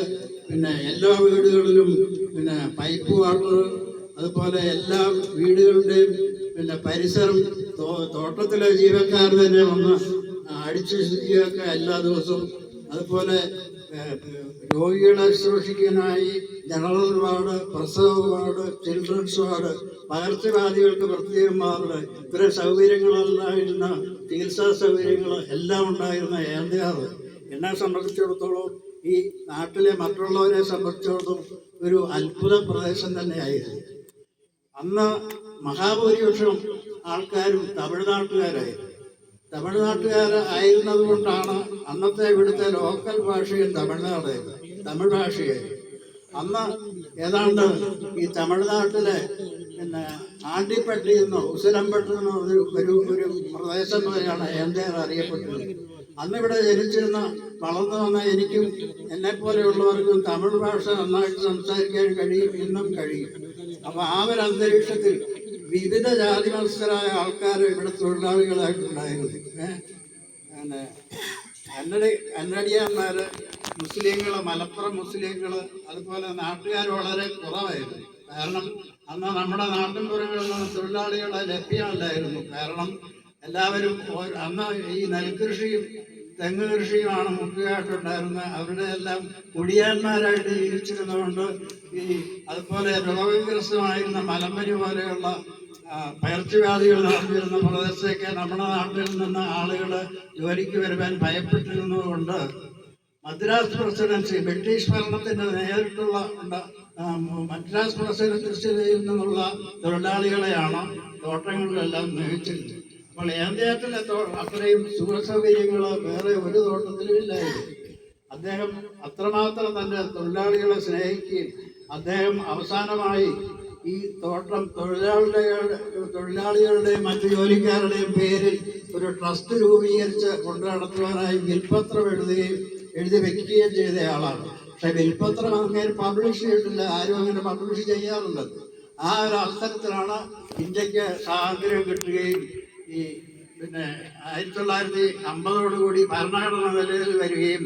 പിന്നെ എല്ലാ വീടുകളിലും പിന്നെ പൈപ്പ് വാട്ടർ, അതുപോലെ എല്ലാ വീടുകളുടെയും പിന്നെ പരിസരം തോട്ടത്തിലെ ജീവക്കാർ തന്നെ വന്ന് അടിച്ചു ശുചിയാക്കുക എല്ലാ ദിവസവും. അതുപോലെ രോഗികളെ ശുശ്രൂഷിക്കാനായി ജനറൽ വാർഡ്, പ്രസവ വാർഡ്, ചിൽഡ്രൻസ് വാർഡ്, പകർച്ചവ്യാധികൾക്ക് പ്രത്യേകം വാർഡ്, ഇത്തരം സൗകര്യങ്ങളുണ്ടായിരുന്ന ചികിത്സാ സൗകര്യങ്ങൾ എല്ലാം ഉണ്ടായിരുന്ന എൻഡിആർ എന്നെ സംബന്ധിച്ചിടത്തോളം ഈ നാട്ടിലെ മറ്റുള്ളവരെ സംബന്ധിച്ചിടത്തോളം ഒരു അത്ഭുത പ്രദേശം തന്നെയായിരുന്നു. അന്ന് മഹാഭൂരിപക്ഷം ആൾക്കാരും തമിഴ്നാട്ടുകാരായിരുന്നു. തമിഴ്നാട്ടുകാരായിരുന്നത് കൊണ്ടാണ് അന്നത്തെ ഇവിടുത്തെ ലോക്കൽ ഭാഷയും തമിഴ് ഭാഷയായിരുന്നു. അന്ന് ഏതാണ്ട് ഈ തമിഴ്നാട്ടിലെ പിന്നെ ആണ്ടിപ്പട്ടിയെന്നോ ഉസിലമ്പട്ടെന്നോ ഒരു പ്രദേശം പോലെയാണ് എൻഡിആർ അറിയപ്പെട്ടത്. അന്നിവിടെ ജനിച്ചിരുന്ന വളർന്നു വന്ന എനിക്കും എന്നെപ്പോലെയുള്ളവർക്കും തമിഴ് ഭാഷ നന്നായിട്ട് സംസാരിക്കാൻ കഴിയും, ഇന്നും കഴിയും. അപ്പൊ ആ ഒരു അന്തരീക്ഷത്തിൽ വിവിധ ജാതി മത്സരായ ആൾക്കാർ ഇവിടെ തൊഴിലാളികളായിട്ടുണ്ടായിരുന്നു. പിന്നെ കന്നഡിയന്മാര്, മുസ്ലിങ്ങള്, മലപ്പുറം മുസ്ലിങ്ങള്, അതുപോലെ നാട്ടുകാർ വളരെ കുറവായിരുന്നു. കാരണം അന്ന് നമ്മുടെ നാട്ടിൻപുറങ്ങളിൽ നിന്ന് തൊഴിലാളികളെ ലഭ്യമല്ലായിരുന്നു. കാരണം എല്ലാവരും അന്ന് ഈ നെൽകൃഷിയും തെങ്ങ് കൃഷിയുമാണ് മുഖ്യമായിട്ടുണ്ടായിരുന്നത്. അവരുടെ എല്ലാം കുടിയാന്മാരായിട്ട് ജീവിച്ചിരുന്നതുകൊണ്ട് ഈ അതുപോലെ രോഗഗ്രസ്തമായിരുന്ന മലമ്പനി പോലെയുള്ള പകർച്ചവ്യാധികൾ നടന്നിരുന്ന പ്രദേശത്തേക്ക് നമ്മുടെ നാട്ടിൽ നിന്ന് ആളുകൾ ജോലിക്ക് വരുവാൻ ഭയപ്പെട്ടിരുന്നതുകൊണ്ട് മദ്രാസ് പ്രസിഡൻസി, ബ്രിട്ടീഷ് ഭരണത്തിന്റെ നേരിട്ടുള്ള മദ്രാസ് പ്രസിഡൻസിയിൽ നിന്നുള്ള തൊഴിലാളികളെയാണ് തോട്ടങ്ങളിലെല്ലാം നിയമിച്ചിരുന്നത്. അപ്പോൾ എൻഡിആറിലെ അത്രയും സുഖസൗകര്യങ്ങൾ വേറെ ഒരു തോട്ടത്തിലും ഇല്ലായിരുന്നു. അദ്ദേഹം അത്രമാത്രം തന്റെ തൊഴിലാളികളെ സ്നേഹിക്കുകയും അദ്ദേഹം അവസാനമായി ഈ തോട്ടം തൊഴിലാളികളുടെയും മറ്റു ജോലിക്കാരുടെയും പേരിൽ ഒരു ട്രസ്റ്റ് രൂപീകരിച്ച് കൊണ്ടു നടത്തുവാനായി വിൽപത്രം എഴുതി വെക്കുകയും ചെയ്ത ആളാണ്. പക്ഷെ വിൽപത്രം അങ്ങനെ പബ്ലിഷ് ചെയ്തിട്ടില്ല, ആരും അങ്ങനെ പബ്ലിഷ് ചെയ്യാറുണ്ട്. ആ ഒരു അവസരത്തിലാണ് ഇന്ത്യക്ക് സ്വാതന്ത്ര്യം കിട്ടുകയും ഈ പിന്നെ 1950 ഭരണഘടന നിലവിൽ വരികയും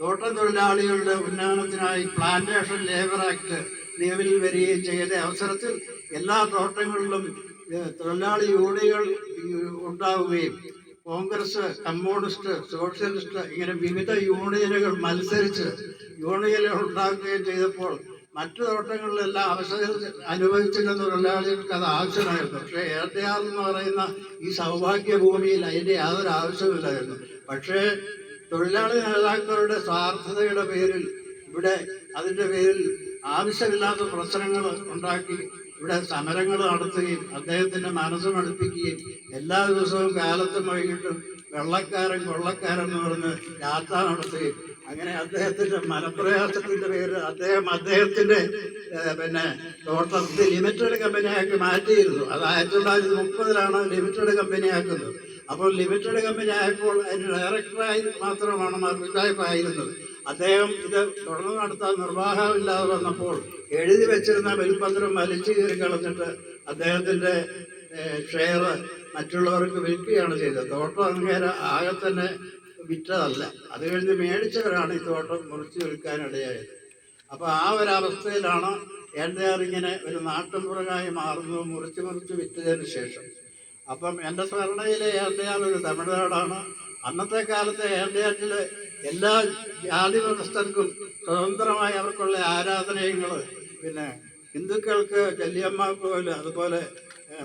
തോട്ടം തൊഴിലാളികളുടെ ഉന്നമനത്തിനായി പ്ലാന്റേഷൻ ലേബർ ആക്ട് നിലവിൽ വരികയും ചെയ്ത അവസരത്തിൽ എല്ലാ തോട്ടങ്ങളിലും തൊഴിലാളി യൂണിയനുകൾ ഉണ്ടാവുകയും കോൺഗ്രസ്, കമ്മ്യൂണിസ്റ്റ്, സോഷ്യലിസ്റ്റ് ഇങ്ങനെ വിവിധ യൂണിയനുകൾ മത്സരിച്ച് യൂണിയനുകൾ ഉണ്ടാക്കുകയും ചെയ്തപ്പോൾ മറ്റു തോട്ടങ്ങളിലെല്ലാം അവസരം അനുഭവിച്ചിരുന്ന തൊഴിലാളികൾക്ക് അത് ആവശ്യമായിരുന്നു. പക്ഷേ എൻഡിആർ എന്ന് പറയുന്ന ഈ സൗഭാഗ്യ ഭൂമിയിൽ അതിൻ്റെ യാതൊരു ആവശ്യമില്ലായിരുന്നു. പക്ഷേ തൊഴിലാളി നേതാക്കളുടെ സ്വാർത്ഥതയുടെ പേരിൽ ഇവിടെ അതിൻ്റെ പേരിൽ ആവശ്യമില്ലാത്ത പ്രശ്നങ്ങൾ ഉണ്ടാക്കി ഇവിടെ സമരങ്ങൾ നടത്തുകയും അദ്ദേഹത്തിൻ്റെ മനസ്സ് മടുപ്പിക്കുകയും എല്ലാ ദിവസവും കാലത്തും വൈകിട്ടും വെള്ളക്കാരൻ കൊള്ളക്കാരൻ എന്ന് പറഞ്ഞ് യാത്ര നടത്തുകയും അങ്ങനെ അദ്ദേഹത്തിന്റെ മനപ്രയാസത്തിന്റെ പേര് അദ്ദേഹത്തിന്റെ പിന്നെ തോട്ടത്തിൽ ലിമിറ്റഡ് കമ്പനിയാക്കി മാറ്റിയിരുന്നു. അത് 1930 ലിമിറ്റഡ് കമ്പനിയാക്കുന്നത്. അപ്പോൾ ലിമിറ്റഡ് കമ്പനി ആയപ്പോൾ അതിന് ഡയറക്ടറായി മാത്രമാണ് റിട്ടയറായിരുന്നത്. അദ്ദേഹം ഇത് തുടർന്ന് നടത്താൻ നിർവാഹമില്ലാതെ വന്നപ്പോൾ എഴുതി വെച്ചിരുന്ന വിൽപത്രം വലിച്ചു കീറി കളഞ്ഞിട്ട് അദ്ദേഹത്തിന്റെ ഷെയർ മറ്റുള്ളവർക്ക് വിൽക്കുകയാണ് ചെയ്തത്. തോട്ടം അങ്ങേരെ ആകെ തന്നെ വിറ്റതല്ല, അത് കഴിഞ്ഞ് മേടിച്ചവരാണ് ഈ തോട്ടം മുറിച്ച് വിൽക്കാനിടയായത്. അപ്പോൾ ആ ഒരവസ്ഥയിലാണ് എൻഡിആർ ഇങ്ങനെ ഒരു നാട്ടുമ്പുറമായി മാറുന്നത്, മുറിച്ച് വിറ്റതിന് ശേഷം. അപ്പം എൻ്റെ സ്മരണയിലെ എൻഡിആർ ഒരു തമിഴ്നാടാണ്. അന്നത്തെ കാലത്തെ ഏഷ്യാനെറ്റിൽ എല്ലാ ജാതി മതസ്ഥർക്കും സ്വതന്ത്രമായി അവർക്കുള്ള ആരാധനയങ്ങൾ, പിന്നെ ഹിന്ദുക്കൾക്ക് ചെല്ലിയമ്മ പോലെ, അതുപോലെ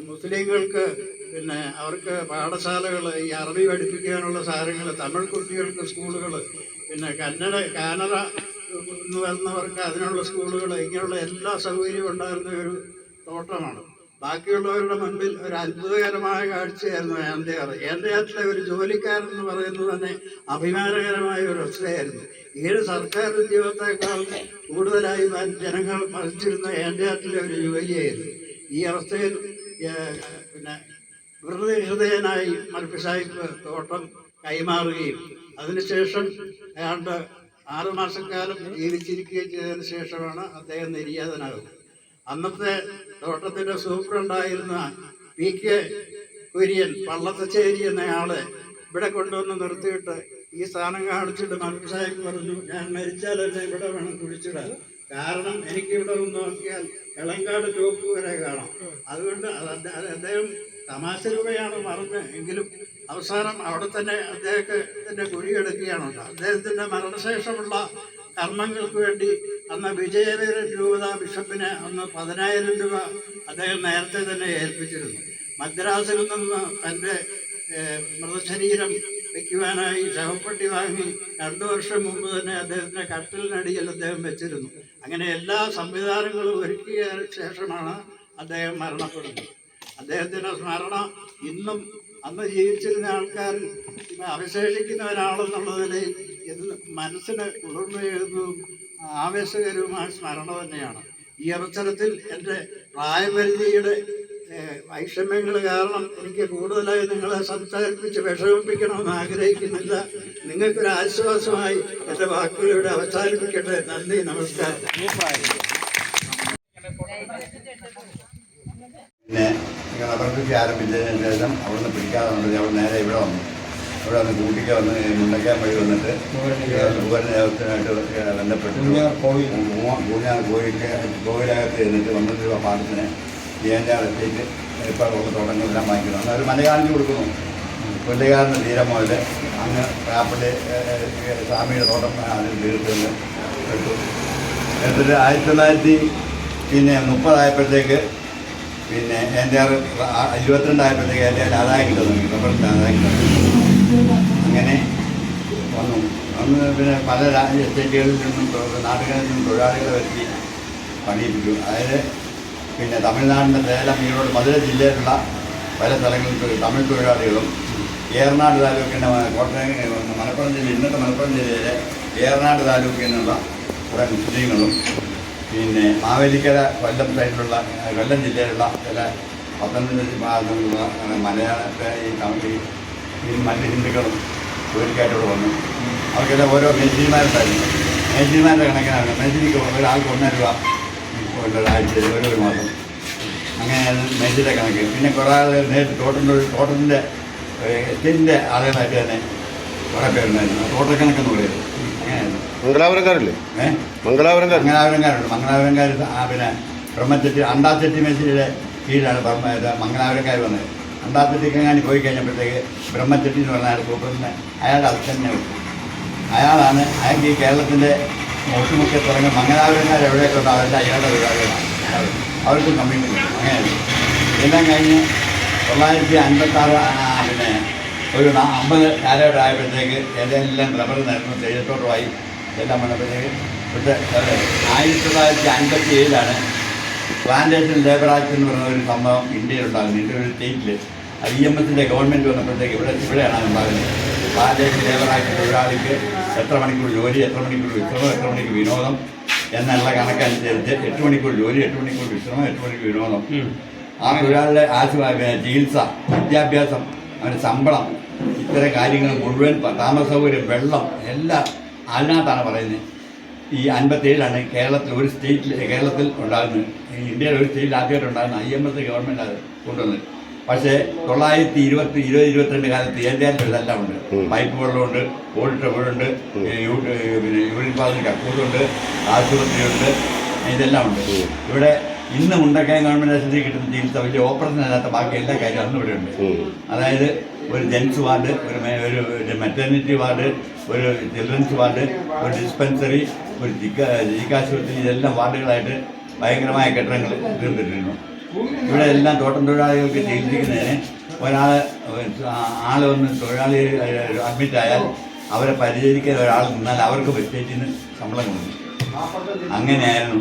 മുസ്ലിങ്ങൾക്ക് പിന്നെ അവർക്ക് പാഠശാലകൾ, ഈ അറബി പഠിപ്പിക്കാനുള്ള സാധനങ്ങൾ, തമിഴ് കുട്ടികൾക്ക് സ്കൂളുകൾ, പിന്നെ കാനഡ എന്ന് വരുന്നവർക്ക് അതിനുള്ള സ്കൂളുകൾ, ഇങ്ങനെയുള്ള എല്ലാ സൗകര്യവും ഉണ്ടായിരുന്ന ഒരു തോട്ടമാണ്. ബാക്കിയുള്ളവരുടെ മുൻപിൽ ഒരു അത്ഭുതകരമായ കാഴ്ചയായിരുന്നു ഏന്തയാറിലെ ഒരു ജോലിക്കാരൻ എന്ന് പറയുന്നത് തന്നെ അഭിമാനകരമായ ഒരു അവസ്ഥയായിരുന്നു. ഏത് സർക്കാർ ഉദ്യോഗത്തെക്കാൾ കൂടുതലായി ജനങ്ങൾ മറിച്ചിരുന്ന ഏന്തയാറിലെ ഒരു ജോലിയായിരുന്നു. ഈ അവസ്ഥയിൽ പിന്നെ ഹൃദയനായി മർഫി സാഹിബ് തോട്ടം കൈമാറുകയും അതിനുശേഷം ഏതാണ്ട് 6 മാസക്കാലം ജീവിച്ചിരിക്കുകയും ചെയ്തതിന് ശേഷമാണ് അദ്ദേഹം നിര്യാതനാകുന്നത്. അന്നത്തെ തോട്ടത്തിൻ്റെ സൂപ്രണ്ടായിരുന്ന PK കുര്യൻ പള്ളത്തശ്ശേരി എന്നയാളെ ഇവിടെ കൊണ്ടുവന്ന് നിർത്തിയിട്ട് ഈ സ്ഥാനം കാണിച്ചിട്ട് മർഫി സാഹിബ് പറഞ്ഞു, ഞാൻ മരിച്ചാൽ എന്നെ ഇവിടെ വേണം കുഴിച്ചിടാൻ. കാരണം എനിക്കിവിടെ ഒന്ന് നോക്കിയാൽ എളങ്കാട് ടോപ്പ് വരെ കാണാം. അതുകൊണ്ട് അദ്ദേഹം തമാശ രൂപയാണ് മറന്ന് എങ്കിലും അവസാനം അവിടെ തന്നെ അദ്ദേഹത്തിൻ്റെ കുഴിയെടുക്കുകയാണ്. അദ്ദേഹത്തിൻ്റെ മരണശേഷമുള്ള കർമ്മങ്ങൾക്ക് വേണ്ടി അന്ന് വിജയവീരൻ രൂപത ബിഷപ്പിനെ അന്ന് 10,000 രൂപ അദ്ദേഹം നേരത്തെ തന്നെ ഏൽപ്പിച്ചിരുന്നു. മദ്രാസിൽ നിന്ന് തൻ്റെ മൃതശരീരം വയ്ക്കുവാനായി ശവപ്പെട്ടി വാങ്ങി 2 വർഷം മുമ്പ് തന്നെ അദ്ദേഹത്തിൻ്റെ കട്ടിലിനടിയിൽ അദ്ദേഹം വെച്ചിരുന്നു. അങ്ങനെ എല്ലാ സംവിധാനങ്ങളും ഒരുക്കിയ ശേഷമാണ് അദ്ദേഹം മരണപ്പെടുന്നത്. അദ്ദേഹത്തിൻ്റെ സ്മരണ ഇന്നും അന്ന് ജീവിച്ചിരുന്ന ആൾക്കാരിൽ അവശേഷിക്കുന്ന ഒരാളെന്നുള്ള നിലയിൽ മനസ്സിന് കുളിർമയേകുന്നതും ആവേശകരവുമായ സ്മരണ തന്നെയാണ്. ഈ അവസരത്തിൽ എൻ്റെ പ്രായപരിധിയുടെ വൈഷമ്യങ്ങൾ കാരണം എനിക്ക് കൂടുതലായി നിങ്ങളെ സംസാരിപ്പിച്ച് വിഷമിപ്പിക്കണമെന്ന് ആഗ്രഹിക്കുന്നില്ല. നിങ്ങൾക്കൊരു ആശ്വാസമായി എൻ്റെ വാക്കുകളിലൂടെ അവസാനിപ്പിക്കട്ടെ. നന്ദി, നമസ്കാരം. പിന്നെ റബ്ബർ കൃഷി ആരംഭിച്ചതിന് ശേഷം അവിടുന്ന് പിടിക്കാതെ വന്നത് അവിടെ നേരെ ഇവിടെ വന്ന് കൂട്ടിക്ക് വന്ന് മുണ്ടയ്ക്കാൻ വഴി വന്നിട്ട് ദേവസ്ഥനായിട്ട് ബന്ധപ്പെട്ട് പൂഞ്ഞാർ കോവിലകത്ത് ചെന്നിട്ട് 1 രൂപ പാട്ടത്തിന് ഏഞ്ചാളെത്തിയിട്ട് ഇപ്പോൾ ഉള്ള തോട്ടങ്ങളെല്ലാം വാങ്ങിക്കുന്നു. അന്ന് ഒരു മല കാണിച്ചു കൊടുക്കുന്നു. കൊല്ലുകാരൻ്റെ തീരം മുതൽ അങ്ങ് കാപ്പള്ളി സ്വാമിയുടെ തോട്ടം അതിൽ തീർത്തുകൊണ്ട് എടുത്തു. എന്നിട്ട് 1930 ആയപ്പോഴത്തേക്ക് പിന്നെ ഏഞ്ചാർ 22 ആയപ്പോഴത്തേക്ക് ഏഞ്ചാർ ആദായം കിട്ടുന്നു, റബ്ബറിൻ്റെ ആദായം കിട്ടുന്നു. അങ്ങനെ വന്ന് പിന്നെ പല സ്റ്റേറ്റുകളിൽ നിന്നും നാട്ടുകളിൽ നിന്നും തൊഴിലാളികളെ വരുത്തി പണിയിപ്പിക്കും. അതായത് പിന്നെ തമിഴ്നാടിൻ്റെ സേലം, ഈറോഡ്, മധുര ജില്ലയിലുള്ള പല സ്ഥലങ്ങളിൽ തമിഴ് തൊഴിലാളികളും ഏറനാട് താലൂക്കിൻ്റെ മലപ്പുറം ജില്ല, ഇന്നത്തെ മലപ്പുറം ജില്ലയിലെ ഏറനാട് താലൂക്കിൽ നിന്നുള്ള കുറേ മുസ്ലിങ്ങളും, പിന്നെ മാവേലിക്കര കൊല്ലം സൈഡിലുള്ള കൊല്ലം ജില്ലയിലുള്ള ചില പത്തനംതിട്ട ഭാഗങ്ങളിലുള്ള മലയാളത്തെ ഈ മറ്റ് ഹിന്ദുക്കളും ജോലിക്കായിട്ട് ഇവിടെ വന്നു. അവർക്കെല്ലാം ഓരോ മേശിരിമാരുണ്ടായിരുന്നു. മേശിരിമാരുടെ കണക്കിനാണ് മേശിരിക്ക് ഒരാൾക്ക് 1 രൂപ ഒരാഴ്ചയിൽ ഒരു മാസം. അങ്ങനെയാണ് മേശിരിയുടെ കണക്ക്. പിന്നെ കുറേ ആളുകൾ നേരിട്ട് തോട്ടത്തിൻ്റെ എസ്റ്റേറ്റിൻ്റെ ആളുകളായിട്ട് തന്നെ കുറേ പേരുണ്ടായിരുന്നു. തോട്ടക്കണക്കെന്ന് പറയുന്നത് അങ്ങനെയായിരുന്നു. മംഗലാപുരക്കാരല്ലേ? മംഗലാപുരംകാരുണ്ട്. മംഗലാപുരംകാർ പിന്നെ ബ്രഹ്മച്ചെട്ടി അണ്ടാച്ചെട്ടി മേശിരിയുടെ കീഴിലാണ് മംഗലാപുരക്കാർ വന്നത്. അണ്ടാച്ചെട്ടിക്കങ്ങാനി പോയി കഴിഞ്ഞപ്പോഴത്തേക്ക് ബ്രഹ്മച്ചെട്ടി എന്ന് പറഞ്ഞ സൂപ്രണ്ടിനെ അയാളുടെ അച്ഛനെ വിട്ടു. അയാൾക്ക് ഈ കേരളത്തിൻ്റെ ഒട്ടുമുഖ്യ തുടങ്ങി മംഗലാപുരക്കാർ എവിടെയൊക്കെ ഉണ്ടോ അതെല്ലാം അയാളുടെ പരിപാടികളാണ്. അവർക്കും കമ്മ്യൂണിറ്റി കിട്ടും. അങ്ങനെയായിരുന്നു. ഇതെല്ലാം കഴിഞ്ഞ് 1956 പിന്നെ ഒരു 50 കാലഘട്ടം ആയപ്പോഴത്തേക്ക് എല്ലാം റബ്ബർ നടന്നു തേയിലത്തോട്ടമായി എല്ലാം വന്നപ്പോഴത്തേക്ക് ഇവിടുത്തെ 1957 പ്ലാന്റേഷൻ ലേബർ ആക്ട് എന്ന് പറയുന്ന ഒരു സംഭവം ഇന്ത്യയിലുണ്ടാകുന്നത്. ഇന്ത്യ ഒരു സ്റ്റേറ്റിൽ IMSൻ്റെ ഗവൺമെൻറ് വന്നപ്പോഴത്തേക്ക് ഇവിടെയാണ് ഉണ്ടാകുന്നത്. പ്ലാന്റേഷൻ ലേബർ ആക്ട് തൊഴിലാളിക്ക് എത്ര മണിക്കൂർ ജോലി, എത്ര മണിക്കൂർ വിശ്രമം, എത്ര മണിക്കൂർ വിനോദം എന്നുള്ള കണക്കനുസരിച്ച് 8 മണിക്കൂർ ജോലി, 8 മണിക്കൂർ വിശ്രമം, 8 മണിക്കൂർ വിനോദം. ആ തൊഴിലാളിയുടെ ചികിത്സ, വിദ്യാഭ്യാസം, അവൻ്റെ ശമ്പളം, ഇത്തരം കാര്യങ്ങൾ മുഴുവൻ, താമസ സൗകര്യം, വെള്ളം എല്ലാം അതിനകത്താണ് പറയുന്നത്. ഈ 57 കേരളത്തിൽ ഉണ്ടാകുന്നത്. ഇന്ത്യയിൽ ഒരു സ്റ്റേറ്റിൽ ആദ്യമായിട്ട് ഉണ്ടാകുന്ന IMS ഗവൺമെൻറ് അത് കൊണ്ടുവന്നത്. പക്ഷേ 1922 കാലത്ത് ഏഞ്ചാലിൽ ഇതെല്ലാം ഉണ്ട്. പൈപ്പ് വെള്ളമുണ്ട്, ഓടിട്ട വീടുണ്ട്, പിന്നെ യൂറിൻ പാസിന് കക്കൂടുണ്ട്, ആശുപത്രിയുണ്ട്, ഇതെല്ലാം ഉണ്ട്. ഇവിടെ ഇന്ന് മുണ്ടക്കയം ഗവൺമെൻറ് ആശുപത്രി കിട്ടുന്ന ചികിത്സ വലിയ ഓപ്പറേഷൻ അല്ലാത്ത ബാക്കി എല്ലാ കാര്യവും അന്ന് ഇവിടെ ഉണ്ട്. അതായത് ഒരു ജെൻസ് വാർഡ്, ഒരു മെറ്റർണിറ്റി വാർഡ്, ഒരു ചിൽഡ്രൻസ് വാർഡ്, ഒരു ഡിസ്പെൻസറി, ഒരു ജീക്കാശുപത്രി, ഇതെല്ലാം വാർഡുകളായിട്ട് ഭയങ്കരമായ കെട്ടിടങ്ങൾ തീർത്തിട്ടിരുന്നു. ഇവിടെ എല്ലാം തോട്ടം തൊഴിലാളികൾക്ക് ചികിത്സിക്കുന്നതിന് ആൾ വന്ന് തൊഴിലാളി അഡ്മിറ്റായാൽ അവരെ പരിചരിക്കാൻ ഒരാൾ നിന്നാൽ അവർക്ക് സ്റ്റേറ്റിന് ശമ്പളം കൊടുക്കും. അങ്ങനെയായിരുന്നു.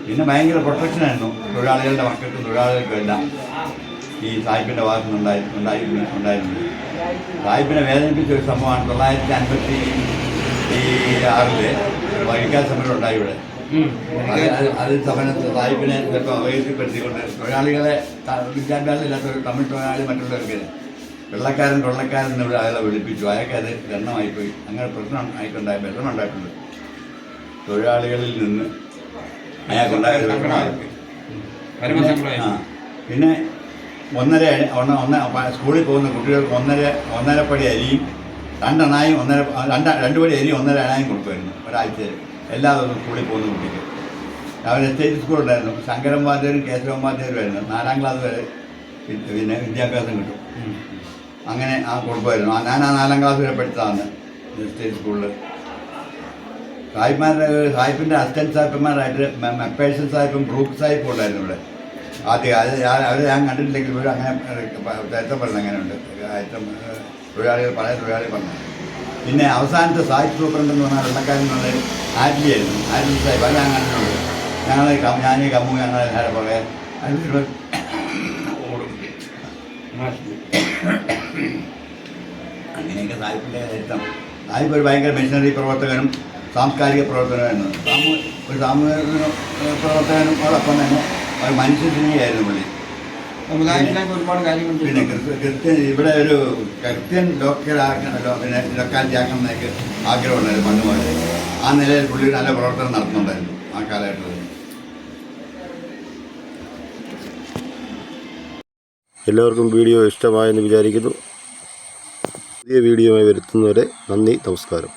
പിന്നെ ഭയങ്കര പ്രൊട്ടക്ഷനായിരുന്നു തൊഴിലാളികളുടെ മക്കൾക്കും തൊഴിലാളികൾക്കും എല്ലാം ഈ സായിപ്പിൻ്റെ ഭാഗത്തു നിന്നുണ്ടായിരുന്നത്. സായിപ്പിനെ വേദനിപ്പിച്ച ഒരു സംഭവമാണ് 1956 വഴിക്കാൽ സമരം ഉണ്ടായി ഇവിടെ. അത് സമരത്ത് സായിപ്പിനെ ചിലപ്പോൾ അപകീർത്തിപ്പെടുത്തിക്കൊണ്ട് തൊഴിലാളികളെ വിദ്യാഭ്യാസം ഇല്ലാത്ത ഒരു തമിഴ് തൊഴിലാളി മറ്റുള്ളവർക്ക് വെള്ളക്കാരൻ ഇവിടെ അയാളെ വിളിപ്പിച്ചു. അയാൾക്ക് അത് ദണ്ഡമായിപ്പോയി. അങ്ങനെ പ്രശ്നം ഉണ്ടായിട്ടുണ്ട്. തൊഴിലാളികളിൽ നിന്ന് അയാൾക്കുണ്ടായ ഒരു വിഷമമായിപ്പോയി. പിന്നെ സ്കൂളിൽ പോകുന്ന കുട്ടികൾക്ക് ഒന്നര പടി അരിയും 2 അണായും 2 പടി അരിയും 1.5 അണായും കൊടുക്കുമായിരുന്നു ഒരാഴ്ചയിൽ എല്ലാ ദിവസവും സ്കൂളിൽ പോകുന്ന കുട്ടിക്ക്. അവർ എസ്റ്റേറ്റ് സ്കൂളുണ്ടായിരുന്നു. ശങ്കരൻ വാദ്യരും കേശവൻ വാദ്യരുമായിരുന്നു. 4ാം ക്ലാസ് വരെ പിന്നെ വിദ്യാഭ്യാസം കിട്ടും. അങ്ങനെ കൊടുക്കുമായിരുന്നു. ഞാൻ 4ാം ക്ലാസ് വരെ പഠിച്ചതാണ് എസ്റ്റേറ്റ് സ്കൂളിൽ. സാഹിബിൻ്റെ അസിസ്റ്റൻറ്റ് സാഹിബന്മാരായിട്ട് മെപ്പേഴ്സൺ സാഹിബും ബ്രൂക്ക് സാഹിബും ഉണ്ടായിരുന്നു ഇവിടെ ആദ്യം. അവർ ഞാൻ കണ്ടിട്ടില്ലെങ്കിൽ ഇവർ അങ്ങനെ ചരിത്രം പറയുന്നത് അങ്ങനെയുണ്ട്. തൊഴിലാളികൾ പഴയ തൊഴിലാളികൾ പറഞ്ഞു. പിന്നെ അവസാനത്തെ സാഹിബ് സൂപ്രണ്ട് എന്ന് പറഞ്ഞാൽ വെള്ളക്കാരൻ എന്നുള്ളത് ആറ്റിലിയായിരുന്നു. ആറ്റിൽ സാഹിബ് അത് ഞാൻ കണ്ടിട്ടുണ്ട്. ഞാനീ കമ്മു ഞങ്ങളെല്ലാവരും പറയാൻ അങ്ങനെയൊക്കെ സാഹിബിൻ്റെ ചരിത്രം. സാഹിബ് ഒരു ഭയങ്കര മിഷണറി പ്രവർത്തകനും സാംസ്കാരിക പ്രവർത്തനമായിരുന്നു. ഒരു സാമൂഹിക പ്രവർത്തകനും അതോടൊപ്പം തന്നെ ഒരു മനുഷ്യസ്നേഹിയായിരുന്നു പുള്ളി. ഒരുപാട് കാര്യങ്ങൾ. പിന്നെ ക്രിസ്ത്യൻ ഇവിടെ ഒരു ക്രിസ്ത്യൻ ലൊക്കാലിറ്റി ആക്കണമെന്നൊക്കെ ആഗ്രഹമുണ്ടായിരുന്നു പണ്ട് പോലെ. ആ നിലയിൽ പുള്ളി നല്ല പ്രവർത്തനം നടത്തുന്നുണ്ടായിരുന്നു ആ കാലഘട്ടത്തിൽ. എല്ലാവർക്കും വീഡിയോ ഇഷ്ടമായെന്ന് വിചാരിക്കുന്നു. പുതിയ വീഡിയോയുമായി വരുത്തുന്നവരെ നന്ദി, നമസ്കാരം.